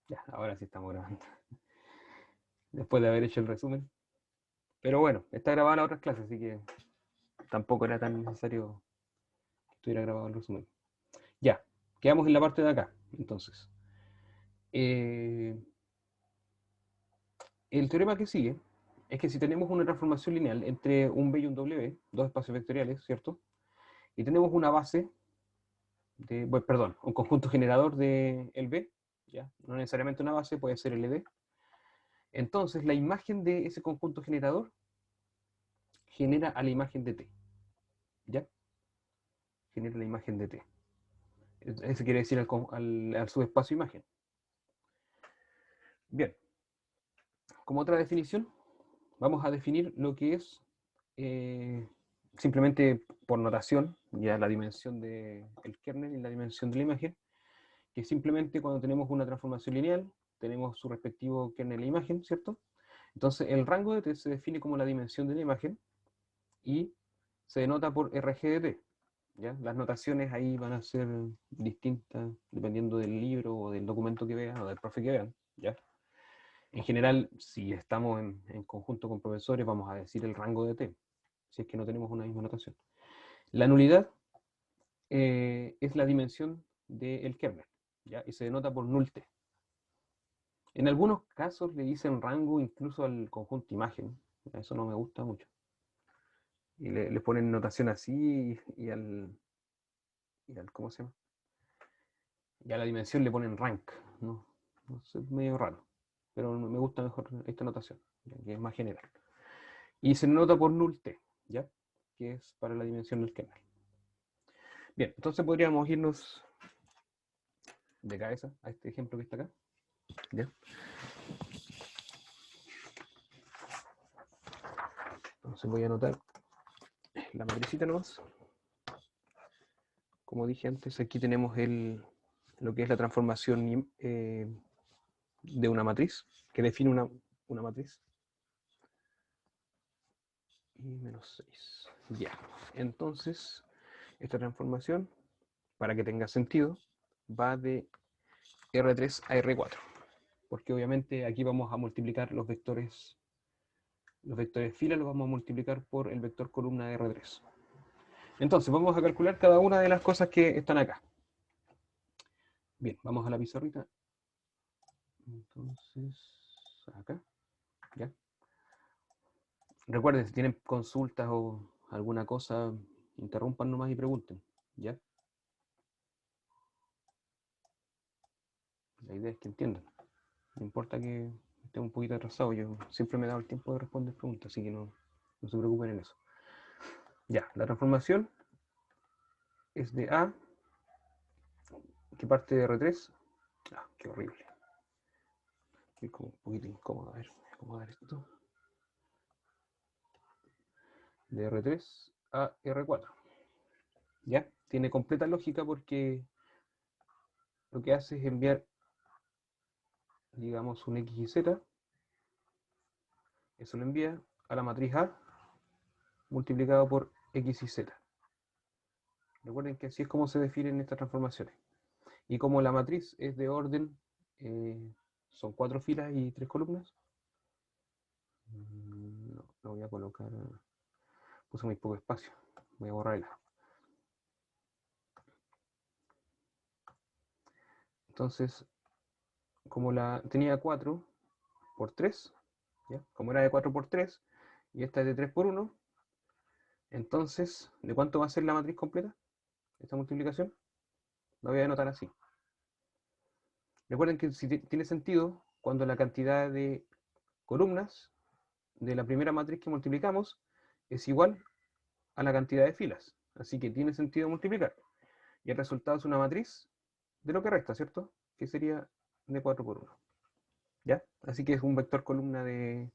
Ya, ahora sí estamos grabando. Después de haber hecho el resumen. Pero bueno, está grabada la otra clase, así que tampoco era tan necesario que estuviera grabado el resumen. Ya, quedamos en la parte de acá, entonces. Eh, el teorema que sigue es que si tenemos una transformación lineal entre un B y un W, dos espacios vectoriales, ¿cierto? Y tenemos una base de, bueno, perdón, un conjunto generador de el B, ¿ya? No necesariamente una base, puede ser LD. Entonces, la imagen de ese conjunto generador genera a la imagen de T, ¿ya? Genera la imagen de T. Eso quiere decir al subespacio imagen. Bien, como otra definición, vamos a definir lo que es eh, simplemente por notación, ya la dimensión del kernel y la dimensión de la imagen, que simplemente cuando tenemos una transformación lineal, tenemos su respectivo kernel e imagen, ¿cierto? Entonces el rango de T se define como la dimensión de la imagen y se denota por RG de T. ¿Ya? Las notaciones ahí van a ser distintas dependiendo del libro o del documento que vean o del profe que vean. ¿Ya? En general, si estamos en conjunto con profesores, vamos a decir el rango de T, si es que no tenemos una misma notación. La nulidad es la dimensión del kernel, ¿ya? Y se denota por null T. En algunos casos le dicen rango incluso al conjunto imagen. Eso no me gusta mucho. Y le ponen notación así y al ¿cómo se llama? Y a la dimensión le ponen rank. No, no sé, medio raro. Pero me gusta mejor esta notación, que es más general. Y se nota por null T, ¿ya? Que es para la dimensión del kernel. Bien, entonces podríamos irnos de cabeza a este ejemplo que está acá. ¿Ya? Entonces voy a anotar la matricita nomás. Como dije antes, aquí tenemos lo que es la transformación de una matriz, que define una matriz. Y menos 6. Ya. Entonces, esta transformación, para que tenga sentido, va de R3 a R4. Porque obviamente aquí vamos a multiplicar los vectores fila los vamos a multiplicar por el vector columna de R3. Entonces, vamos a calcular cada una de las cosas que están acá. Bien, vamos a la pizarrita. Entonces, acá, ¿ya? Recuerden, si tienen consultas o alguna cosa, interrumpan nomás y pregunten, ¿ya? La idea es que entiendan. No importa que esté un poquito atrasado, yo siempre me he dado el tiempo de responder preguntas, así que no se preocupen en eso. Ya, la transformación es de A, que parte de R3. Ah, qué horrible. Estoy como un poquito incómodo. A ver, voy a acomodar esto. De R3 a R4. ¿Ya? Tiene completa lógica porque lo que hace es enviar, digamos, un X y Z. Eso lo envía a la matriz A multiplicado por X y Z. Recuerden que así es como se definen estas transformaciones. Y como la matriz es de orden, son 4 filas y 3 columnas, no, lo voy a colocar, puse muy poco espacio, voy a borrarla. Entonces, como la tenía 4 por 3, ¿ya? Como era de 4 por 3, y esta es de 3 por 1, entonces, ¿de cuánto va a ser la matriz completa? Esta multiplicación, la voy a anotar así. Recuerden que si tiene sentido cuando la cantidad de columnas de la primera matriz que multiplicamos es igual a la cantidad de filas. Así que tiene sentido multiplicar. Y el resultado es una matriz de lo que resta, ¿cierto? Que sería de 4 por 1. ¿Ya? Así que es un vector columna de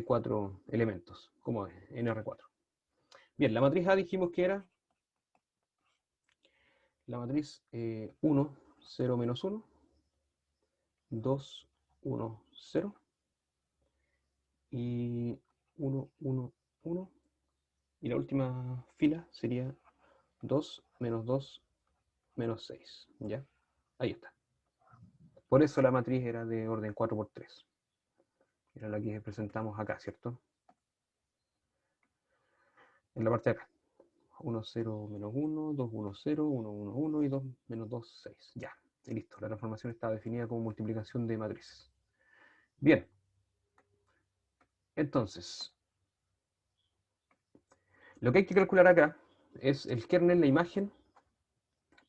4 elementos, como en R4. Bien, la matriz A dijimos que era la matriz 1, 0, menos 1, 2, 1, 0 y 1, 1, 1. Y la última fila sería 2, menos 2, menos 6. ¿Ya? Ahí está. Por eso la matriz era de orden 4 por 3. Era la que presentamos acá, ¿cierto? En la parte de acá. 1, 0, menos 1, 2, 1, 0, 1, 1, 1 y 2, menos 2, 6. Ya, y listo. La transformación está definida como multiplicación de matrices. Bien. Entonces, lo que hay que calcular acá es el kernel, la imagen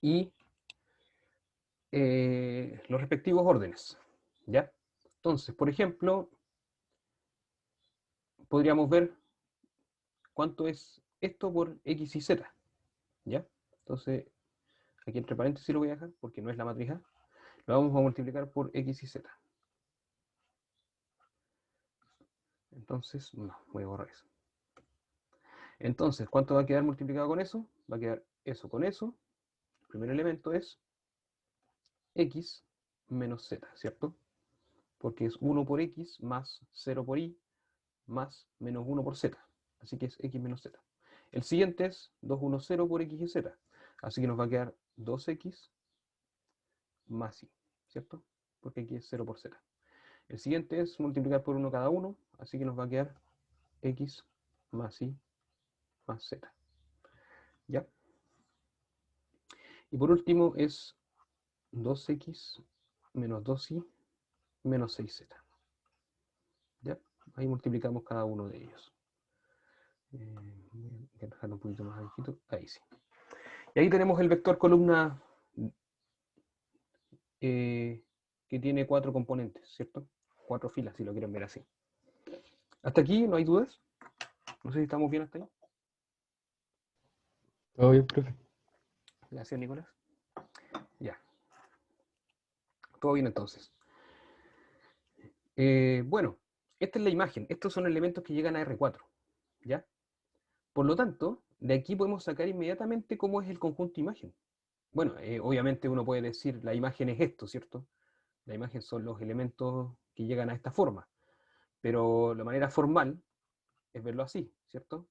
y los respectivos órdenes. ¿Ya? Entonces, por ejemplo, podríamos ver cuánto es esto por x y z. ¿Ya? Entonces, aquí entre paréntesis lo voy a dejar porque no es la matriz A. Lo vamos a multiplicar por x y z. Entonces, no, voy a borrar eso. Entonces, ¿cuánto va a quedar multiplicado con eso? Va a quedar eso con eso. El primer elemento es x menos z, ¿cierto? Porque es 1 por x más 0 por y más menos 1 por z. Así que es x menos z. El siguiente es 2, 1, 0 por x y z. Así que nos va a quedar 2x más y, ¿cierto? Porque aquí es 0 por z. El siguiente es multiplicar por 1 cada uno, así que nos va a quedar x más y más z. ¿Ya? Y por último es 2x menos 2y menos 6z. ¿Ya? Ahí multiplicamos cada uno de ellos. Voy a dejarlo un poquito más abajito. Ahí sí. Y ahí tenemos el vector columna que tiene 4 componentes, ¿cierto? 4 filas, si lo quieren ver así. ¿Hasta aquí no hay dudas? No sé si estamos bien hasta ahí. Todo bien, profe. Gracias, Nicolás. Ya. Todo bien entonces. Bueno, esta es la imagen. Estos son elementos que llegan a R4. ¿Ya? Por lo tanto, de aquí podemos sacar inmediatamente cómo es el conjunto imagen. Bueno, obviamente uno puede decir la imagen es esto, ¿cierto? La imagen son los elementos que llegan a esta forma. Pero la manera formal es verlo así, ¿cierto?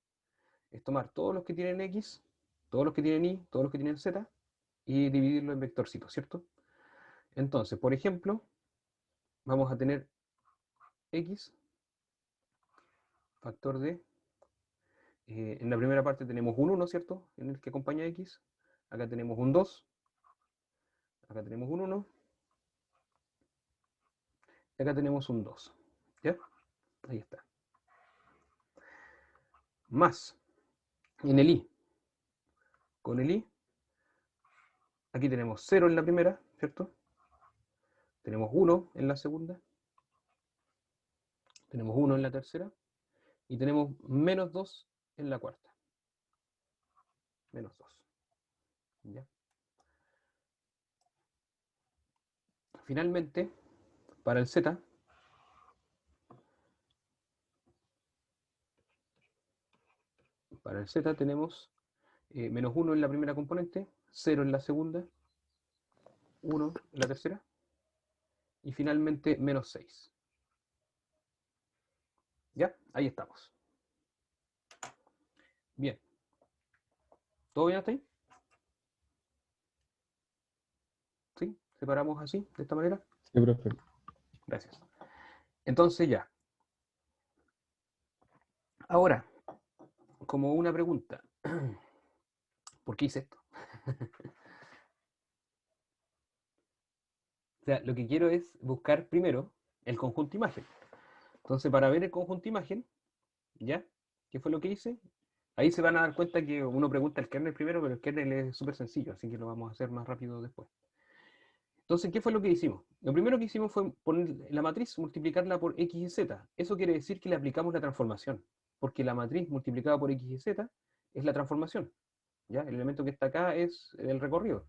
Es tomar todos los que tienen X, todos los que tienen Y, todos los que tienen Z, y dividirlo en vectorcitos, ¿cierto? Entonces, por ejemplo, vamos a tener X, factor de, en la primera parte tenemos un 1, ¿cierto? En el que acompaña X. Acá tenemos un 2, acá tenemos un 1, y acá tenemos un 2. ¿Ya? Ahí está. Más, en el I, con el I, aquí tenemos 0 en la primera, ¿cierto? Tenemos 1 en la segunda, tenemos 1 en la tercera, y tenemos menos 2 en la cuarta. Menos 2. ¿Ya? Finalmente, para el Z, tenemos menos 1 en la primera componente, 0 en la segunda, 1 en la tercera, y finalmente menos 6. ¿Ya? Ahí estamos. Bien. ¿Todo bien hasta ahí? ¿Sí? ¿Separamos así, de esta manera? Sí, profe. Gracias. Entonces ya. Ahora, como una pregunta. ¿Por qué hice esto? O sea, lo que quiero es buscar primero el conjunto imagen. Entonces, para ver el conjunto imagen, ¿ya? ¿Qué fue lo que hice? Ahí se van a dar cuenta que uno pregunta el kernel primero, pero el kernel es súper sencillo, así que lo vamos a hacer más rápido después. Entonces, ¿qué fue lo que hicimos? Lo primero que hicimos fue poner la matriz, multiplicarla por x y z. Eso quiere decir que le aplicamos la transformación, porque la matriz multiplicada por x y z es la transformación. ¿Ya? El elemento que está acá es el recorrido.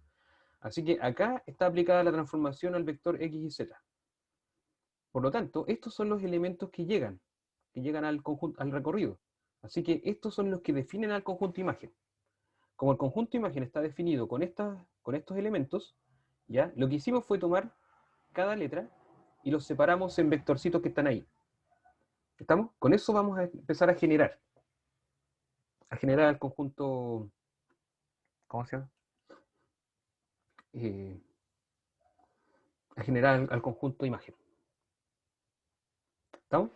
Así que acá está aplicada la transformación al vector x y z. Por lo tanto, estos son los elementos que llegan al, conjunto, al recorrido. Así que estos son los que definen al conjunto imagen. Como el conjunto imagen está definido con estos elementos, ¿ya? Lo que hicimos fue tomar cada letra y los separamos en vectorcitos que están ahí. ¿Estamos? Con eso vamos a empezar a generar el conjunto, ¿cómo se llama? Eh, a generar al conjunto de imagen. ¿Estamos?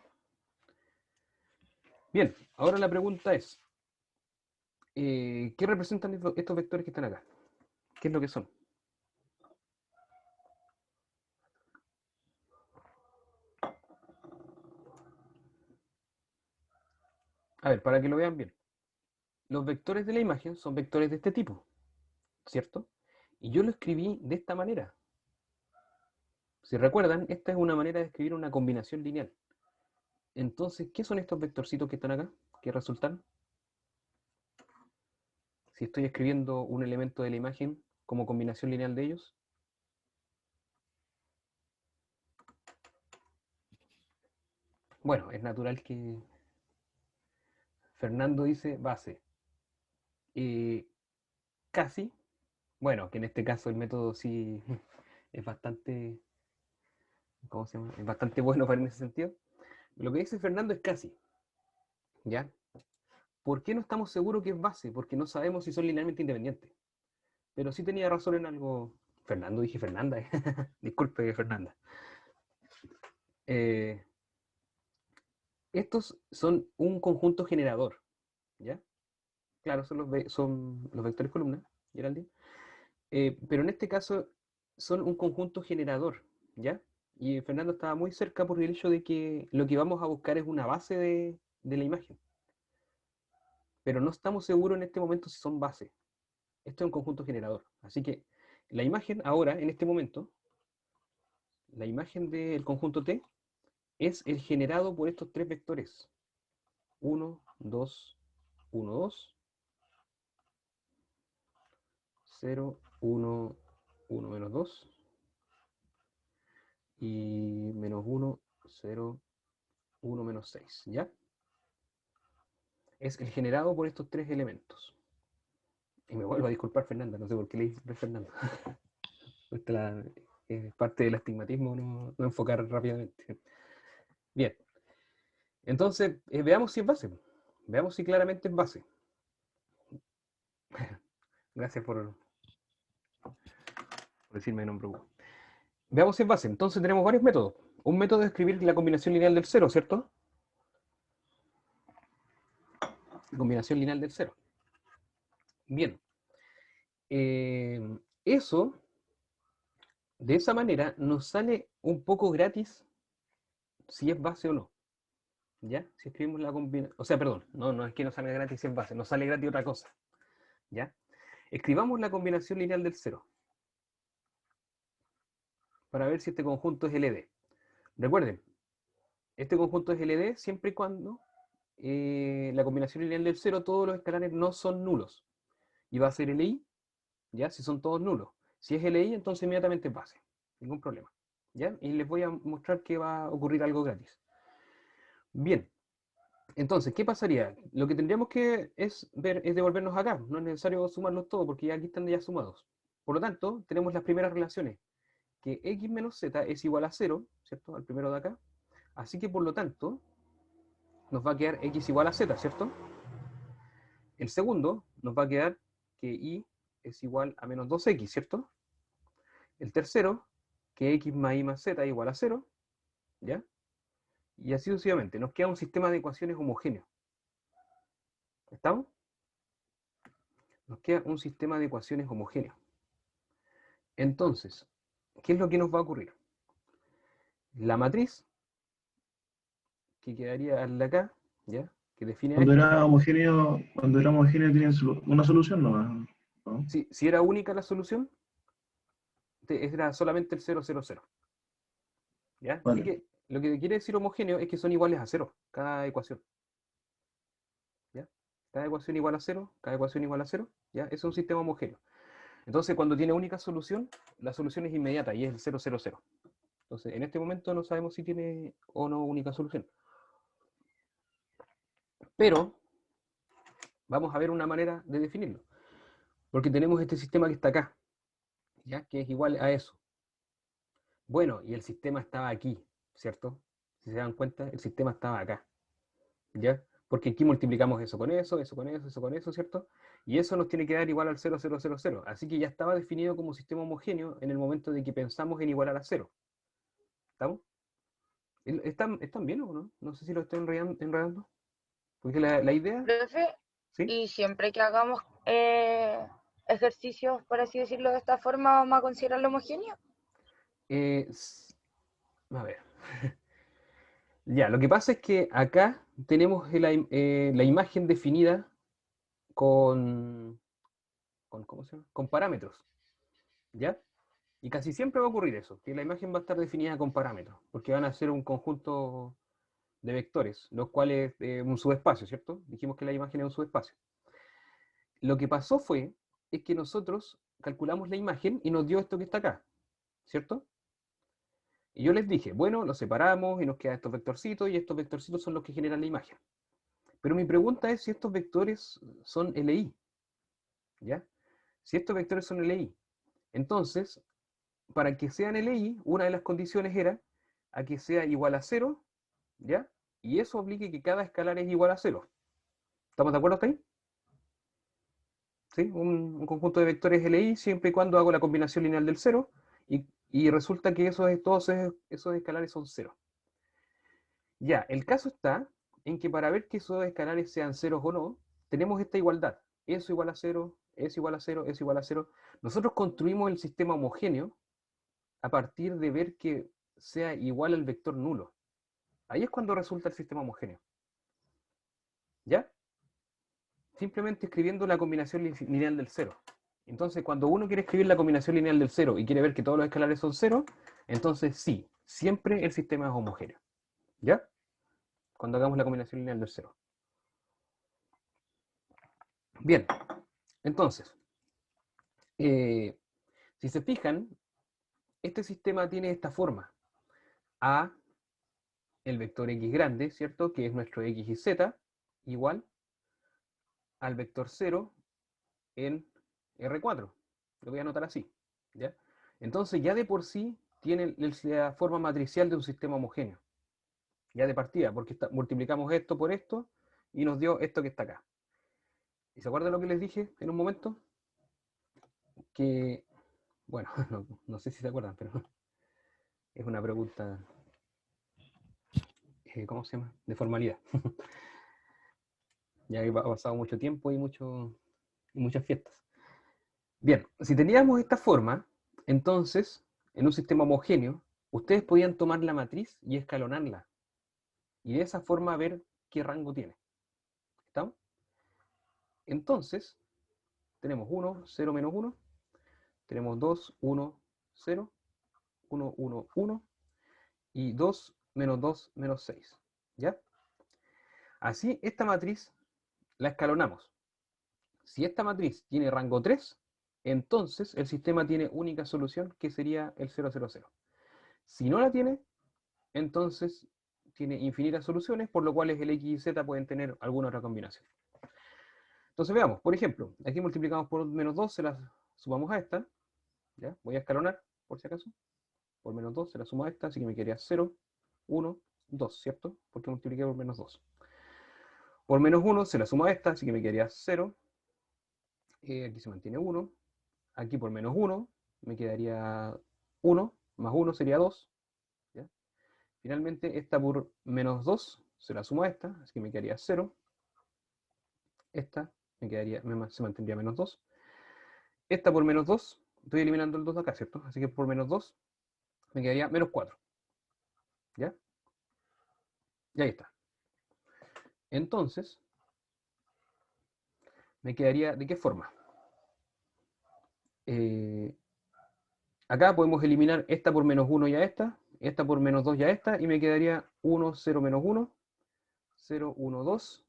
Bien, ahora la pregunta es, ¿qué representan estos vectores que están acá? ¿Qué es lo que son? A ver, para que lo vean bien. Los vectores de la imagen son vectores de este tipo, ¿cierto? Y yo lo escribí de esta manera. Si recuerdan, esta es una manera de escribir una combinación lineal. Entonces, ¿qué son estos vectorcitos que están acá? ¿Qué resultan? Si estoy escribiendo un elemento de la imagen como combinación lineal de ellos. Bueno, es natural que Fernando dice base. Casi, bueno, que en este caso el método sí es bastante, ¿cómo se llama? Es bastante bueno para en ese sentido. Lo que dice Fernando es casi, ¿ya? ¿Por qué no estamos seguros que es base? Porque no sabemos si son linealmente independientes. Pero sí tenía razón en algo. Fernando, dije Fernanda. Disculpe, Fernanda. Eh, estos son un conjunto generador, ¿ya? Claro, son los vectores columna, Geraldine. Pero en este caso son un conjunto generador, ¿ya? Y Fernando estaba muy cerca por el hecho de que lo que vamos a buscar es una base de la imagen. Pero no estamos seguros en este momento si son bases. Esto es un conjunto generador. Así que la imagen ahora, en este momento, la imagen del conjunto T es el generado por estos tres vectores. 1, 2, 1, 2, 0, 1, 1 menos 2 y menos 1, 0, 1 menos 6, ¿ya? Es el generado por estos tres elementos. Y me vuelvo a disculpar, Fernanda, no sé por qué le dije Fernanda. Esta es parte del astigmatismo no enfocar rápidamente. Bien, entonces veamos si es base. Veamos si claramente es base. Gracias por decirme el nombre. Veamos si es base. Entonces tenemos varios métodos. Un método es escribir la combinación lineal del cero, ¿cierto? Combinación lineal del cero. Bien. Eso, de esa manera, nos sale un poco gratis si es base o no. ¿Ya? Si escribimos la combinación. O sea, perdón, no es que nos salga gratis si es base, nos sale gratis otra cosa. ¿Ya? Escribamos la combinación lineal del cero para ver si este conjunto es LD. Recuerden, este conjunto es LD siempre y cuando la combinación lineal del cero, todos los escalares no son nulos. Y va a ser LI, ¿ya? Si son todos nulos. Si es LI, entonces inmediatamente es base. Ningún problema. ¿Ya? Y les voy a mostrar que va a ocurrir algo gratis. Bien. Entonces, ¿qué pasaría? Lo que tendríamos que ver es devolvernos acá. No es necesario sumarlos todos porque ya aquí están ya sumados. Por lo tanto, tenemos las primeras relaciones. Que x menos z es igual a 0, ¿cierto? Al primero de acá. Así que, por lo tanto, nos va a quedar x igual a z, ¿cierto? El segundo nos va a quedar que y es igual a menos 2x, ¿cierto? El tercero, que x más y más z es igual a 0, ¿ya? Y así sucesivamente. Nos queda un sistema de ecuaciones homogéneo. ¿Estamos? Nos queda un sistema de ecuaciones homogéneo. Entonces, ¿qué es lo que nos va a ocurrir? La matriz, que quedaría al de acá, ¿ya? Que define a esto. Cuando era homogéneo tenía una solución nomás, ¿no? Si era única la solución, era solamente el 0, 0, 0. ¿Ya? Así Vale. que lo que quiere decir homogéneo es que son iguales a 0, cada ecuación. ¿Ya? Cada ecuación igual a 0, cada ecuación igual a 0, ¿ya? Es un sistema homogéneo. Entonces, cuando tiene única solución, la solución es inmediata y es el 0, 0, 0. Entonces, en este momento no sabemos si tiene o no única solución. Pero vamos a ver una manera de definirlo. Porque tenemos este sistema que está acá, ¿ya? Que es igual a eso. Bueno, y el sistema estaba aquí, ¿cierto? Si se dan cuenta, el sistema estaba acá, ¿ya? Porque aquí multiplicamos eso con eso, eso con eso, eso con eso, ¿cierto? Y eso nos tiene que dar igual al 0, 0, 0, 0. Así que ya estaba definido como sistema homogéneo en el momento de que pensamos en igualar a 0. ¿Estamos? ¿Están bien o no? No sé si lo estoy enredando. Porque la idea, Profe, ¿sí? y siempre que hagamos ejercicios, por así decirlo, de esta forma, vamos a considerarlo homogéneo. Eh, s- a ver. Ya, lo que pasa es que acá tenemos la imagen definida con, ¿cómo se llama? Con parámetros, ¿ya? Y casi siempre va a ocurrir eso, que la imagen va a estar definida con parámetros, porque van a ser un conjunto de vectores, los cuales un subespacio, ¿cierto? Dijimos que la imagen es un subespacio. Lo que pasó es que nosotros calculamos la imagen y nos dio esto que está acá, ¿cierto? Y yo les dije, bueno, los separamos y nos quedan estos vectorcitos y estos vectorcitos son los que generan la imagen. Pero mi pregunta es si estos vectores son LI, ¿ya? Si estos vectores son LI, entonces, para que sean LI, una de las condiciones era a que sea igual a 0, ¿ya? Y eso obligue que cada escalar es igual a 0. ¿Estamos de acuerdo hasta ahí? ¿Sí? Un conjunto de vectores LI siempre y cuando hago la combinación lineal del 0 y resulta que todos esos escalares son 0. Ya, el caso está en que para ver que esos escalares sean ceros o no, tenemos esta igualdad. Eso igual a 0, eso igual a 0, eso igual a 0. Nosotros construimos el sistema homogéneo a partir de ver que sea igual al vector nulo. Ahí es cuando resulta el sistema homogéneo. ¿Ya? Simplemente escribiendo la combinación lineal del 0. Entonces, cuando uno quiere escribir la combinación lineal del 0 y quiere ver que todos los escalares son 0, entonces sí, siempre el sistema es homogéneo. ¿Ya? Cuando hagamos la combinación lineal del 0. Bien, entonces, eh, si se fijan, este sistema tiene esta forma. A, el vector x grande, ¿cierto? Que es nuestro x y z, igual al vector 0 en R4. Lo voy a anotar así. ¿Ya? Entonces ya de por sí tiene la forma matricial de un sistema homogéneo. Ya de partida, porque multiplicamos esto por esto y nos dio esto que está acá. ¿Y se acuerdan lo que les dije en un momento? Que, bueno, no sé si se acuerdan, pero es una pregunta, ¿cómo se llama? De formalidad. Ya ha pasado mucho tiempo y muchas fiestas. Bien, si teníamos esta forma, entonces, en un sistema homogéneo, ustedes podían tomar la matriz y escalonarla. Y de esa forma ver qué rango tiene. ¿Estamos? Entonces, tenemos 1, 0, menos 1. Tenemos 2, 1, 0, 1, 1, 1. Y 2, menos 2, menos 6. ¿Ya? Así, esta matriz la escalonamos. Si esta matriz tiene rango 3, entonces el sistema tiene única solución, que sería el 0, 0, 0. Si no la tiene, entonces tiene infinitas soluciones, por lo cual el x y z pueden tener alguna otra combinación. Entonces veamos, por ejemplo, aquí multiplicamos por menos 2, se la sumamos a esta, ¿ya? Voy a escalonar, por si acaso, por menos 2 se la sumo a esta, así que me quedaría 0, 1, 2, ¿cierto? Porque multipliqué por menos 2. Por menos 1 se la sumo a esta, así que me quedaría 0, aquí se mantiene 1, aquí por menos 1 me quedaría 1, más 1 sería 2, ¿ya? Finalmente, esta por menos 2 se la sumo a esta, así que me quedaría 0. Esta se mantendría menos 2. Esta por menos 2, estoy eliminando el 2 de acá, ¿cierto? Así que por menos 2 me quedaría menos 4. ¿Ya? Y ahí está. Entonces, me quedaría, ¿de qué forma? Eh, Acá podemos eliminar esta por menos 1 y a esta por menos 2 y a esta, y me quedaría 1, 0, menos 1, 0, 1, 2,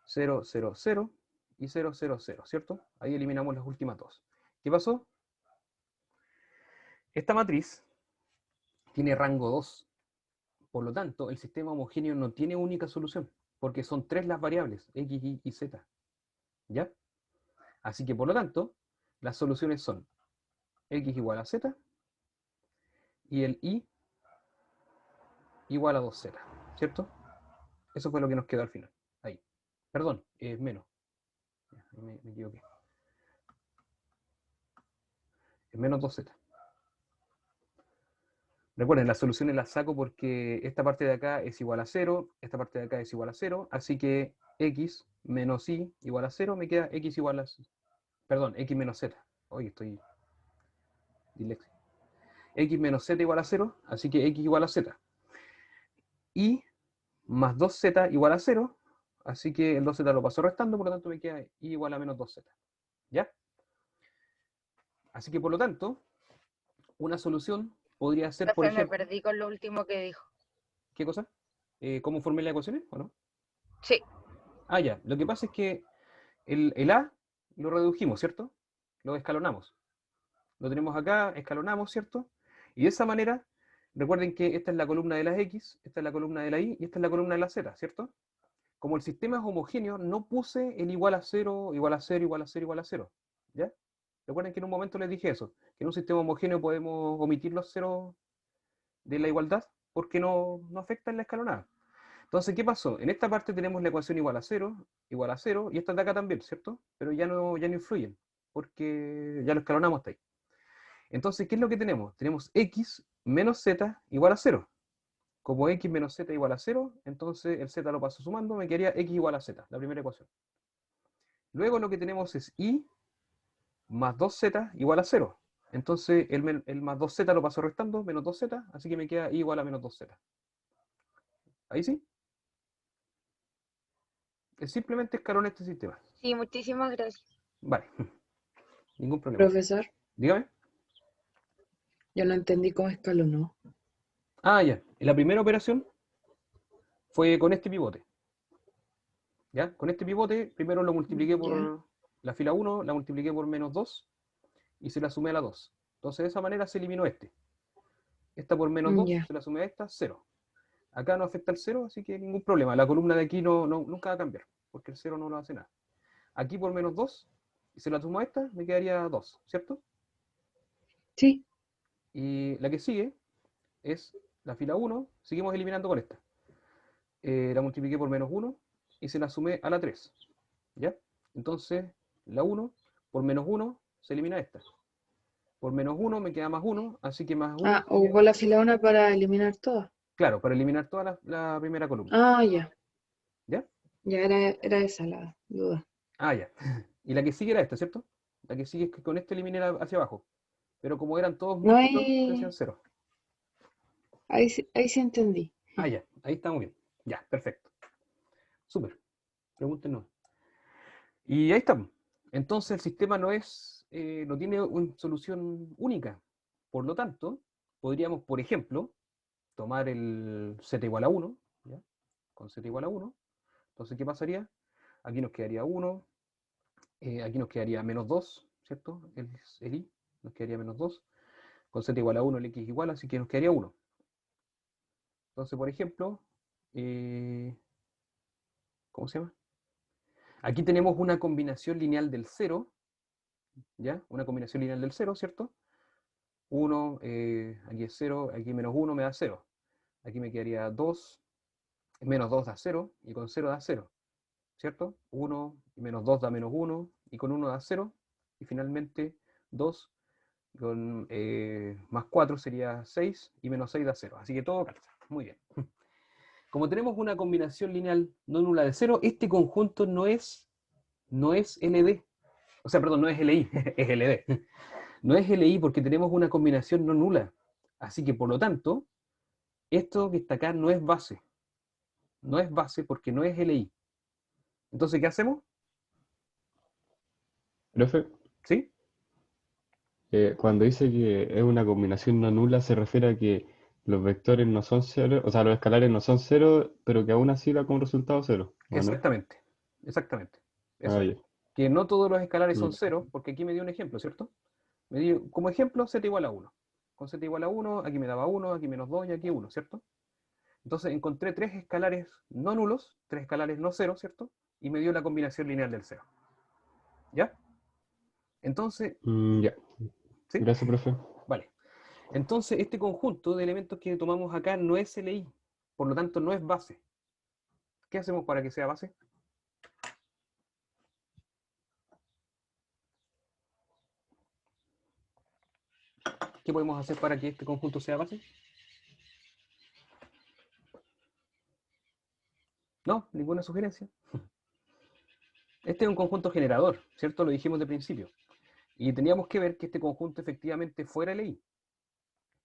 0, 0, 0 y 0, 0, 0, ¿cierto? Ahí eliminamos las últimas dos. ¿Qué pasó? Esta matriz tiene rango 2. Por lo tanto, el sistema homogéneo no tiene única solución, porque son 3 las variables, x, y z. ¿Ya? Así que, por lo tanto, las soluciones son x igual a z y el y igual a 2z, ¿cierto? Eso fue lo que nos quedó al final. Ahí. Perdón, es menos. Me equivoqué. Es menos 2z. Recuerden, las soluciones las saco porque esta parte de acá es igual a 0, esta parte de acá es igual a 0, así que x menos y igual a 0, me queda x igual a... Perdón, x menos z. Hoy estoy disléxico. X menos z igual a 0, así que x igual a z. Y más 2z igual a 0, así que el 2z lo paso restando, por lo tanto me queda y igual a menos 2z. ¿Ya? Así que por lo tanto, una solución podría ser, por Profe, me ejemplo... perdí con lo último que dijo. ¿Qué cosa? ¿Cómo formé las ecuaciones o no? Sí, Ah, ya. Lo que pasa es que el A lo redujimos, ¿cierto? Lo escalonamos. Lo tenemos acá, escalonamos, ¿cierto? Y de esa manera, recuerden que esta es la columna de las X, esta es la columna de la Y y esta es la columna de la Z, ¿cierto? Como el sistema es homogéneo, no puse el igual a 0, igual a 0, igual a 0, igual a 0. ¿Ya? Recuerden que en un momento les dije eso, que en un sistema homogéneo podemos omitir los ceros de la igualdad porque no afectan la escalonada. Entonces, ¿qué pasó? En esta parte tenemos la ecuación igual a 0, y esta de acá también, ¿cierto? Pero ya no influyen, porque ya lo escalonamos hasta ahí. Entonces, ¿qué es lo que tenemos? Tenemos x menos z igual a 0. Como x menos z igual a 0, entonces el z lo paso sumando, me quedaría x igual a z, la primera ecuación. Luego lo que tenemos es y más 2z igual a 0. Entonces el más 2z lo paso restando, menos 2z, así que me queda y igual a menos 2z. ¿Ahí sí? Es simplemente escalón este sistema. sí, muchísimas gracias. Vale, ningún problema. Profesor, Dígame. yo no entendí cómo escalonó. Ah, ya. La primera operación fue con este pivote. ¿Ya? Con este pivote, primero lo multipliqué Ya. por la fila 1, la multipliqué por menos 2 y se la sumé a la 2. Entonces de esa manera se eliminó este. Esta por menos 2 Ya. se la sumé a esta, 0. Acá no afecta el 0, así que ningún problema. La columna de aquí nunca va a cambiar, porque el 0 no lo hace nada. Aquí por menos 2, y se la sumo a esta, me quedaría 2, ¿cierto? Sí. Y la que sigue es la fila 1, seguimos eliminando con esta. La multipliqué por menos 1 y se la sumé a la 3. ¿Ya? Entonces, la 1 por menos 1 se elimina esta. Por menos 1 me queda más 1, así que más 1 Ah, ocupó la fila 1 para eliminar todas. claro, para eliminar toda la primera columna. Ah, ya. ¿Ya? Ya era esa la duda. Ah, ya. Y la que sigue era esta, ¿cierto? La que sigue es que con esto eliminé hacia abajo. Pero como eran todos No múltiplos, se hay. hacían 0. Ahí sí entendí. Ah, ya. Ahí estamos bien. Ya, perfecto. Súper. Pregúntenos. Y ahí estamos. Entonces el sistema no tiene una solución única. Por lo tanto, podríamos, por ejemplo, tomar el z igual a 1, ¿ya? Con z igual a 1. Entonces, ¿qué pasaría? Aquí nos quedaría 1, aquí nos quedaría menos 2, ¿cierto? El i nos quedaría menos 2. Con z igual a 1, el x igual, así que nos quedaría 1. Entonces, por ejemplo, ¿cómo se llama? Aquí tenemos una combinación lineal del 0, ¿ya? Una combinación lineal del 0, ¿cierto? 1, aquí es 0, aquí menos 1 me da 0. Aquí me quedaría 2, menos 2 da 0, y con 0 da 0, ¿cierto? 1 y menos 2 da menos 1, y con 1 da 0, y finalmente 2 con más 4 sería 6, y menos 6 da 0. Así que todo calza. Muy bien. Como tenemos una combinación lineal no nula de 0, este conjunto no es LD. O sea, perdón, no es LI, es LD. No es LI porque tenemos una combinación no nula. Así que, por lo tanto, esto que está acá no es base. No es base porque no es LI. Entonces, ¿qué hacemos? Profe, ¿Sí? cuando dice que es una combinación no nula, se refiere a que los vectores no son cero, o sea, los escalares no son cero, pero que aún así da como resultado cero, ¿o no? Exactamente. Exactamente. Eso Ah, es. ya. Que no todos los escalares son Ya. 0, porque aquí me dio un ejemplo, ¿cierto? Me dio como ejemplo z igual a 1. Con z igual a 1, aquí me daba 1, aquí menos 2 y aquí 1, ¿cierto? Entonces encontré tres escalares no nulos, tres escalares no cero, ¿cierto? Y me dio la combinación lineal del 0. ¿Ya? Entonces, Ya. ¿sí? Gracias, profe. Vale. Entonces, este conjunto de elementos que tomamos acá no es LI, por lo tanto no es base. ¿Qué hacemos para que sea base? ¿Qué podemos hacer para que este conjunto sea base? No, ninguna sugerencia. Este es un conjunto generador, ¿cierto? Lo dijimos de principio. Y teníamos que ver que este conjunto efectivamente fuera LI.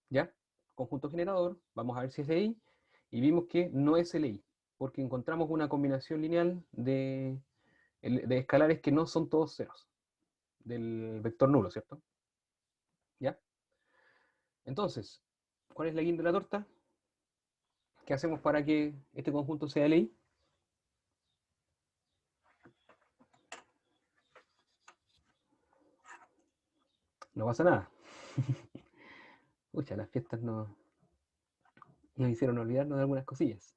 ¿Ya? Conjunto generador, vamos a ver si es LI, y vimos que no es LI, porque encontramos una combinación lineal de escalares que no son todos ceros, del vector nulo, ¿cierto? ¿Ya? Entonces, ¿cuál es la guinda de la torta? ¿Qué hacemos para que este conjunto sea LI? No pasa nada. Pucha, las fiestas nos hicieron olvidarnos de algunas cosillas.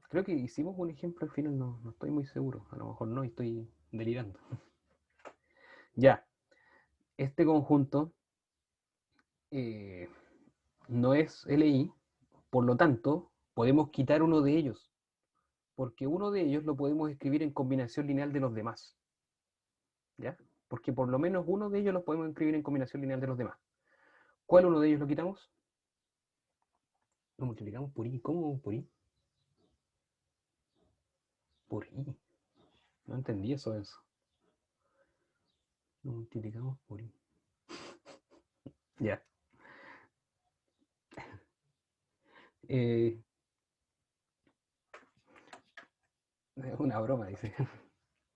Creo que hicimos un ejemplo al final, no estoy muy seguro. A lo mejor no, y estoy delirando. Ya, este conjunto no es LI, por lo tanto, podemos quitar uno de ellos, porque uno de ellos lo podemos escribir en combinación lineal de los demás. ¿Ya? Porque por lo menos uno de ellos lo podemos escribir en combinación lineal de los demás. ¿Cuál uno de ellos lo quitamos? Lo multiplicamos por i. ¿Cómo por i? Por i. No entendí eso. Lo multiplicamos por i. Ya. Eh, es una broma, dice.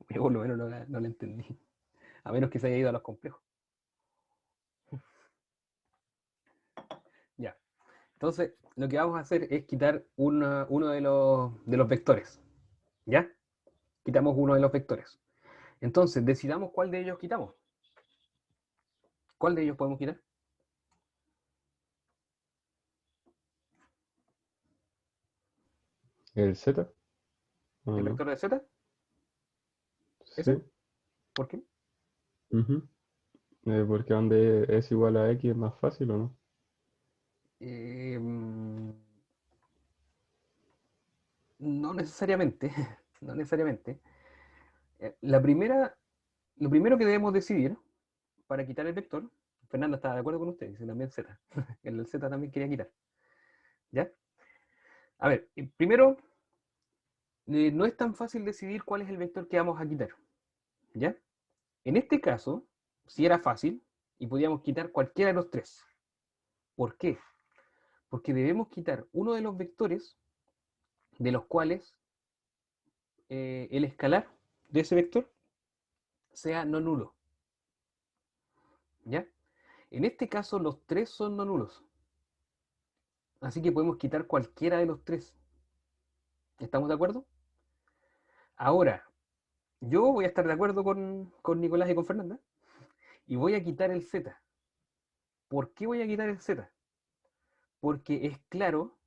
Yo por lo menos no la entendí. A menos que se haya ido a los complejos. Ya. Entonces, lo que vamos a hacer es quitar uno de los vectores. ¿Ya? Quitamos uno de los vectores. Entonces, decidamos cuál de ellos quitamos. ¿Cuál de ellos podemos quitar? ¿El Z? ¿O ¿El no? vector de z? Sí. ¿Ese? ¿Por qué? Ujú. Porque donde es igual a X es más fácil, ¿o no? No necesariamente. No necesariamente. La primera, lo primero que debemos decidir para quitar el vector, Fernanda está de acuerdo con usted, dice también z. El z también quería quitar. ¿Ya? A ver, primero, no es tan fácil decidir cuál es el vector que vamos a quitar. ¿Ya? En este caso, si era fácil y podíamos quitar cualquiera de los tres. ¿Por qué? Porque debemos quitar uno de los vectores de los cuales el escalar de ese vector sea no nulo. ¿Ya? En este caso, los tres son no nulos. Así que podemos quitar cualquiera de los tres. ¿Estamos de acuerdo? Ahora, yo voy a estar de acuerdo con Nicolás y con Fernanda y voy a quitar el z. ¿Por qué voy a quitar el z? Porque es claro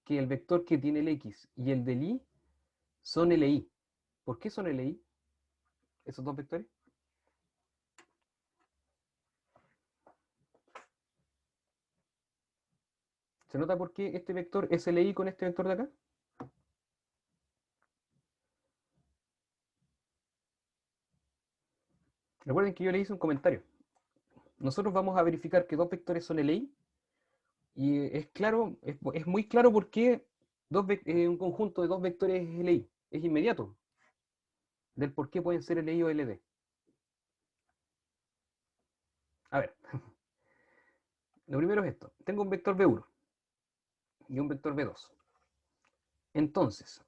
que el vector que tiene el x y el del y son LI. ¿Por qué son LI esos dos vectores? ¿Se nota por qué este vector es LI con este vector de acá? Recuerden que yo le hice un comentario. Nosotros vamos a verificar que dos vectores son LI y es claro, es muy claro por qué un conjunto de dos vectores es LI. Es inmediato del por qué pueden ser LI o LD. A ver, lo primero es esto. Tengo un vector V1 y un vector V2. Entonces,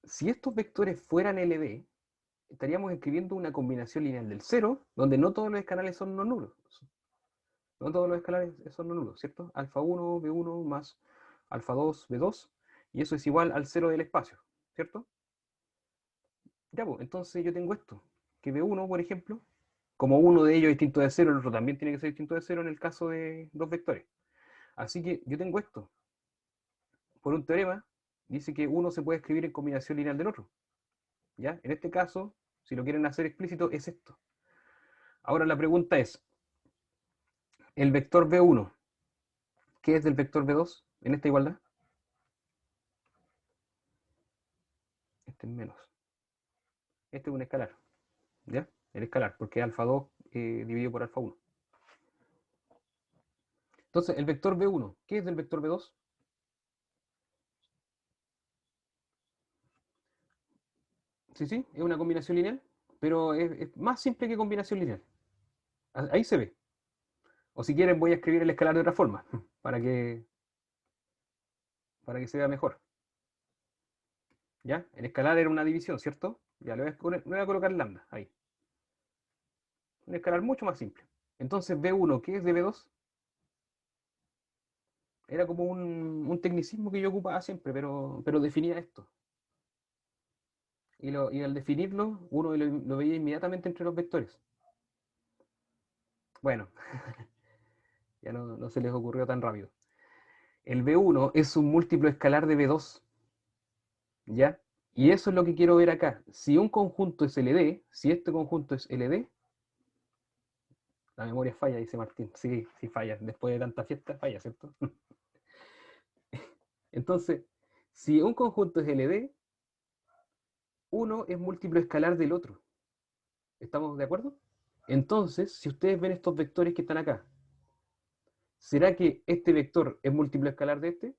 si estos vectores fueran LD, estaríamos escribiendo una combinación lineal del cero, donde no todos los escalares son no nulos. No todos los escalares son no nulos, ¿cierto? Alfa 1, B1 más alfa 2, B2, y eso es igual al cero del espacio, ¿cierto? Ya, pues, entonces yo tengo esto, que B1, por ejemplo, como uno de ellos es distinto de cero, el otro también tiene que ser distinto de cero en el caso de dos vectores. Así que yo tengo esto. Por un teorema, dice que uno se puede escribir en combinación lineal del otro. ¿Ya? En este caso, si lo quieren hacer explícito, es esto. Ahora la pregunta es, el vector B1, ¿qué es del vector B2 en esta igualdad? Este es menos. Este es un escalar. ¿Ya? El escalar, porque es alfa 2 dividido por alfa 1. Entonces, el vector B1, ¿qué es del vector B2? Sí, sí, es una combinación lineal, pero es más simple que combinación lineal. Ahí se ve. O si quieren voy a escribir el escalar de otra forma, para que se vea mejor. ¿Ya? El escalar era una división, ¿cierto? Ya le voy a colocar lambda, ahí. Un escalar mucho más simple. Entonces B1, ¿qué es de B2? Era como un tecnicismo que yo ocupaba siempre, pero definía esto. Y al definirlo, uno lo veía inmediatamente entre los vectores. Bueno, ya no se les ocurrió tan rápido. El B1 es un múltiplo escalar de B2, ¿ya? Y eso es lo que quiero ver acá. Si un conjunto es LD, si este conjunto es LD, la memoria falla, dice Martín. Sí, sí falla. Después de tanta fiesta, falla, ¿cierto? Entonces, si un conjunto es LD, uno es múltiplo escalar del otro. ¿Estamos de acuerdo? Entonces, si ustedes ven estos vectores que están acá, ¿será que este vector es múltiplo escalar de este?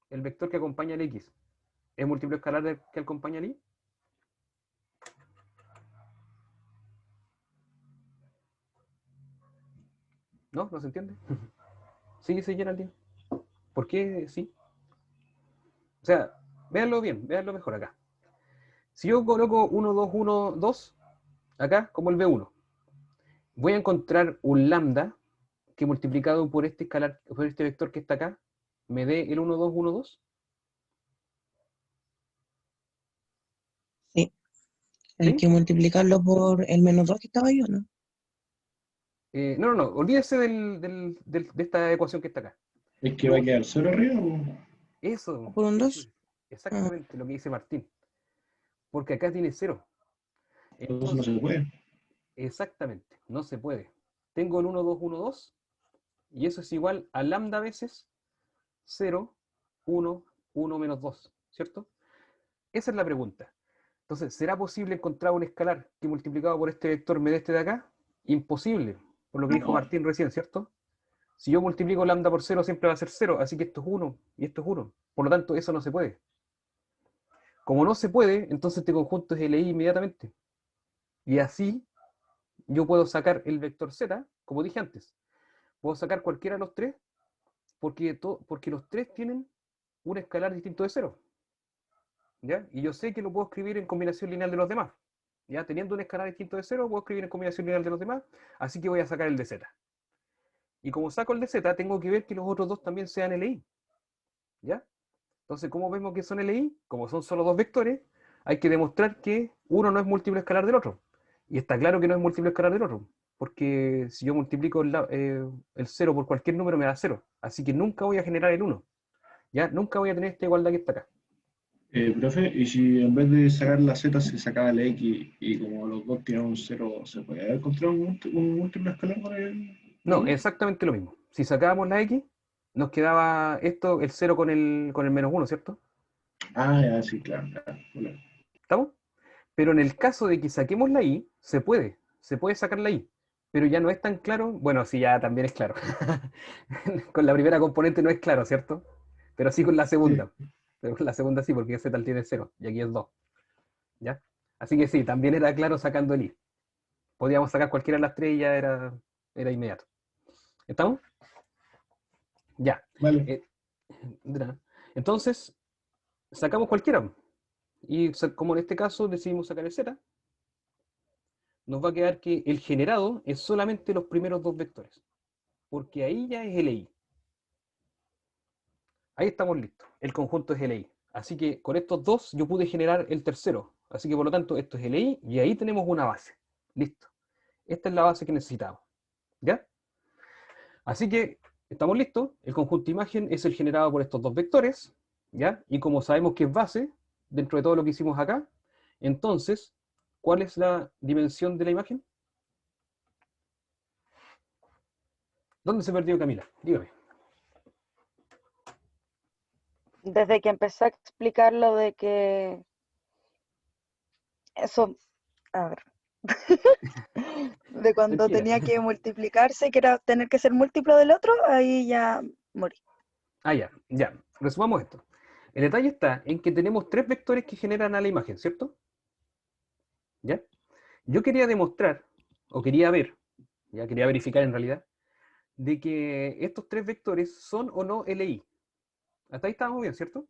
El vector que acompaña al X, ¿es múltiplo escalar del que acompaña al Y? ¿No? ¿No se entiende? Sí, dice Geraldine. ¿Por qué sí? O sea, véanlo bien, véanlo mejor acá. Si yo coloco 1, 2, 1, 2, acá, como el B1, voy a encontrar un lambda que multiplicado por este escalar, por este vector que está acá, me dé el 1, 2, 1, 2. Sí, hay ¿Sí? que multiplicarlo por el -2 que estaba yo, ¿no? No, olvídese de esta ecuación que está acá. Es que va a Yo, quedar cero arriba, po. ¿O eso, por un eso 2? es exactamente lo que dice Martín, porque acá tiene 0. Entonces no Entonces, se puede. exactamente, no se puede. Tengo el 1, 2, 1, 2, y eso es igual a lambda veces 0, 1, 1 menos 2, ¿cierto? Esa es la pregunta. Entonces, ¿será posible encontrar un escalar que multiplicado por este vector me dé este de acá? Imposible, por lo que dijo No. Martín recién, ¿cierto? Si yo multiplico lambda por 0, siempre va a ser 0, así que esto es 1 y esto es 1. Por lo tanto, eso no se puede. Como no se puede, entonces este conjunto es LI inmediatamente. Y así yo puedo sacar el vector Z, como dije antes. Puedo sacar cualquiera de los tres porque los tres tienen un escalar distinto de 0. ¿Ya? Y yo sé que lo puedo escribir en combinación lineal de los demás. ¿Ya? Teniendo un escalar distinto de 0, puedo escribir en combinación lineal de los demás, así que voy a sacar el de Z. Y como saco el de Z, tengo que ver que los otros dos también sean LI. ¿Ya? Entonces, ¿cómo vemos que son LI? Como son solo dos vectores, hay que demostrar que uno no es múltiplo escalar del otro. Y está claro que no es múltiplo escalar del otro, porque si yo multiplico el 0 por cualquier número me da 0. Así que nunca voy a generar el 1. ¿Ya? Nunca voy a tener esta igualdad que está acá. Profe, y si en vez de sacar la Z se sacaba la X y como los dos tienen un cero, ¿se puede encontrar un múltiplo escalar para No, el X? exactamente lo mismo. Si sacábamos la X, nos quedaba esto, el 0 con el menos 1, ¿cierto? Ah, ya, sí, claro, claro. Bueno. ¿Estamos? Pero en el caso de que saquemos la I, se puede sacar la I, pero ya no es tan claro, bueno, sí, ya también es claro. Con la primera componente no es claro, ¿cierto? Pero sí con la Sí. segunda. Pero con la segunda sí, porque ese tal tiene 0 y aquí es 2, ¿ya? Así que sí, también era claro sacando el I. Podíamos sacar cualquiera de las tres y ya era inmediato. ¿Estamos? Ya. Vale. Eh, entonces, sacamos cualquiera. Y como en este caso decidimos sacar el Z, nos va a quedar que el generado es solamente los primeros dos vectores, porque ahí ya es LI. Ahí estamos listos. El conjunto es LI. Así que con estos dos yo pude generar el tercero. Así que por lo tanto esto es LI y ahí tenemos una base. Listo. Esta es la base que necesitamos. ¿Ya? Así que estamos listos. El conjunto imagen es el generado por estos dos vectores. ¿Ya? Y como sabemos que es base, dentro de todo lo que hicimos acá, entonces, ¿cuál es la dimensión de la imagen? ¿Dónde se perdió Camila? Dígame. Desde que empecé a explicar lo de que eso, a ver, De cuando Tranquila. tenía que multiplicarse, que era tener que ser múltiplo del otro, ahí ya morí. Ah, ya, ya. Resumamos esto. El detalle está en que tenemos tres vectores que generan a la imagen, ¿cierto? ¿Ya? Yo quería demostrar, o quería ver, ya quería verificar en realidad, de que estos tres vectores son o no LI. Hasta ahí estábamos bien, ¿cierto?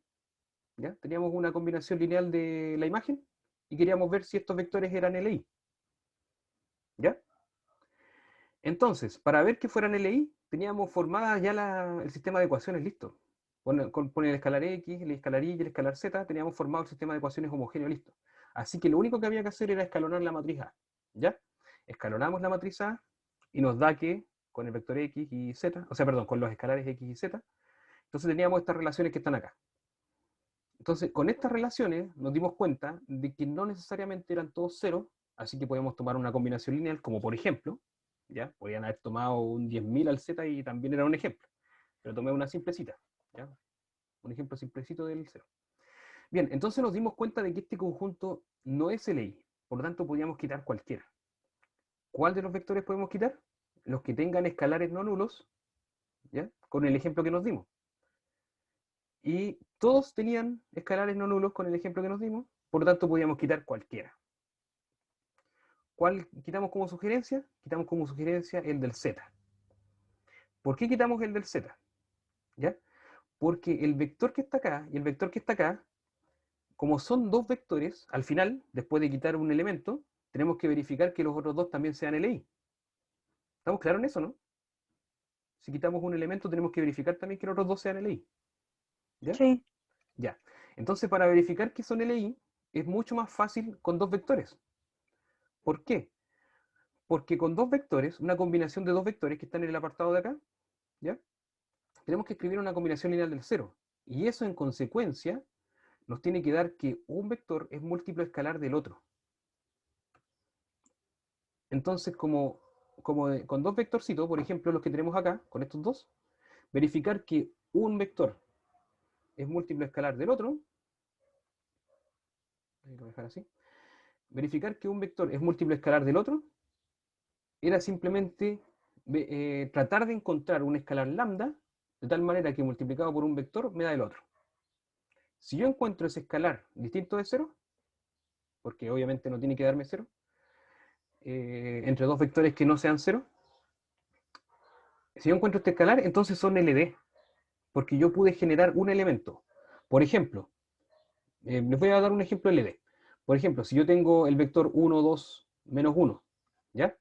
¿Ya? Teníamos una combinación lineal de la imagen y queríamos ver si estos vectores eran LI. ¿Ya? Entonces, para ver que fueran LI, teníamos formada ya el sistema de ecuaciones listo. Con el escalar X, el escalar Y y el escalar Z, teníamos formado el sistema de ecuaciones homogéneo listo. Así que lo único que había que hacer era escalonar la matriz A. ¿Ya? Escalonamos la matriz A y nos da que con el vector X y Z, o sea, perdón, con los escalares X y Z, entonces teníamos estas relaciones que están acá. Entonces, con estas relaciones nos dimos cuenta de que no necesariamente eran todos ceros, así que podemos tomar una combinación lineal, como por ejemplo, ¿ya? Podrían haber tomado un 10.000 al Z y también era un ejemplo, pero tomé una simplecita, ¿ya? Un ejemplo simplecito del cero. Bien, entonces nos dimos cuenta de que este conjunto no es LI, por lo tanto podríamos quitar cualquiera. ¿Cuál de los vectores podemos quitar? Los que tengan escalares no nulos, ¿ya? Con el ejemplo que nos dimos. Y todos tenían escalares no nulos con el ejemplo que nos dimos, por lo tanto podíamos quitar cualquiera. ¿Cuál quitamos como sugerencia? Quitamos como sugerencia el del Z. ¿Por qué quitamos el del Z? ¿Ya? Porque el vector que está acá y el vector que está acá, como son dos vectores, al final, después de quitar un elemento, tenemos que verificar que los otros dos también sean LI. ¿Estamos claros en eso, no? Si quitamos un elemento, tenemos que verificar también que los otros dos sean LI. ¿Ya? Sí. Ya. Entonces, para verificar que son LI, es mucho más fácil con dos vectores. ¿Por qué? Porque con dos vectores, una combinación de dos vectores que están en el apartado de acá, ¿ya? Tenemos que escribir una combinación lineal del cero. Y eso, en consecuencia, nos tiene que dar que un vector es múltiplo escalar del otro. Entonces, con dos vectorcitos, por ejemplo, los que tenemos acá, con estos dos, verificar que un vector es múltiplo escalar del otro, lo voy a dejar así, verificar que un vector es múltiplo escalar del otro, era simplemente tratar de encontrar un escalar lambda, de tal manera que multiplicado por un vector me da el otro. Si yo encuentro ese escalar distinto de cero, porque obviamente no tiene que darme cero, entre dos vectores que no sean cero, si yo encuentro este escalar, entonces son LD, porque yo pude generar un elemento. Por ejemplo, les voy a dar un ejemplo LD. Por ejemplo, si yo tengo el vector 1, 2, menos 1, ¿ya?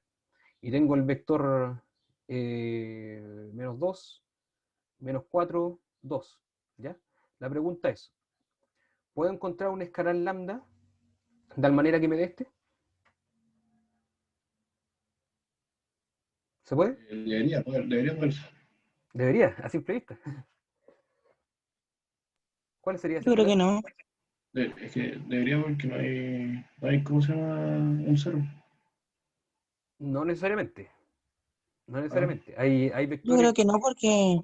Y tengo el vector menos 2, menos 4, 2, ¿ya? La pregunta es, ¿puedo encontrar un escalar lambda de tal manera que me dé este? ¿Se puede? Debería poderse. Debería, a simple vista. ¿Cuál sería ese Yo creo que escalar? no. Es que debería porque no hay, ¿cómo se llama? Un cero. No necesariamente. No Ah, necesariamente. Hay Yo creo vectores. que no porque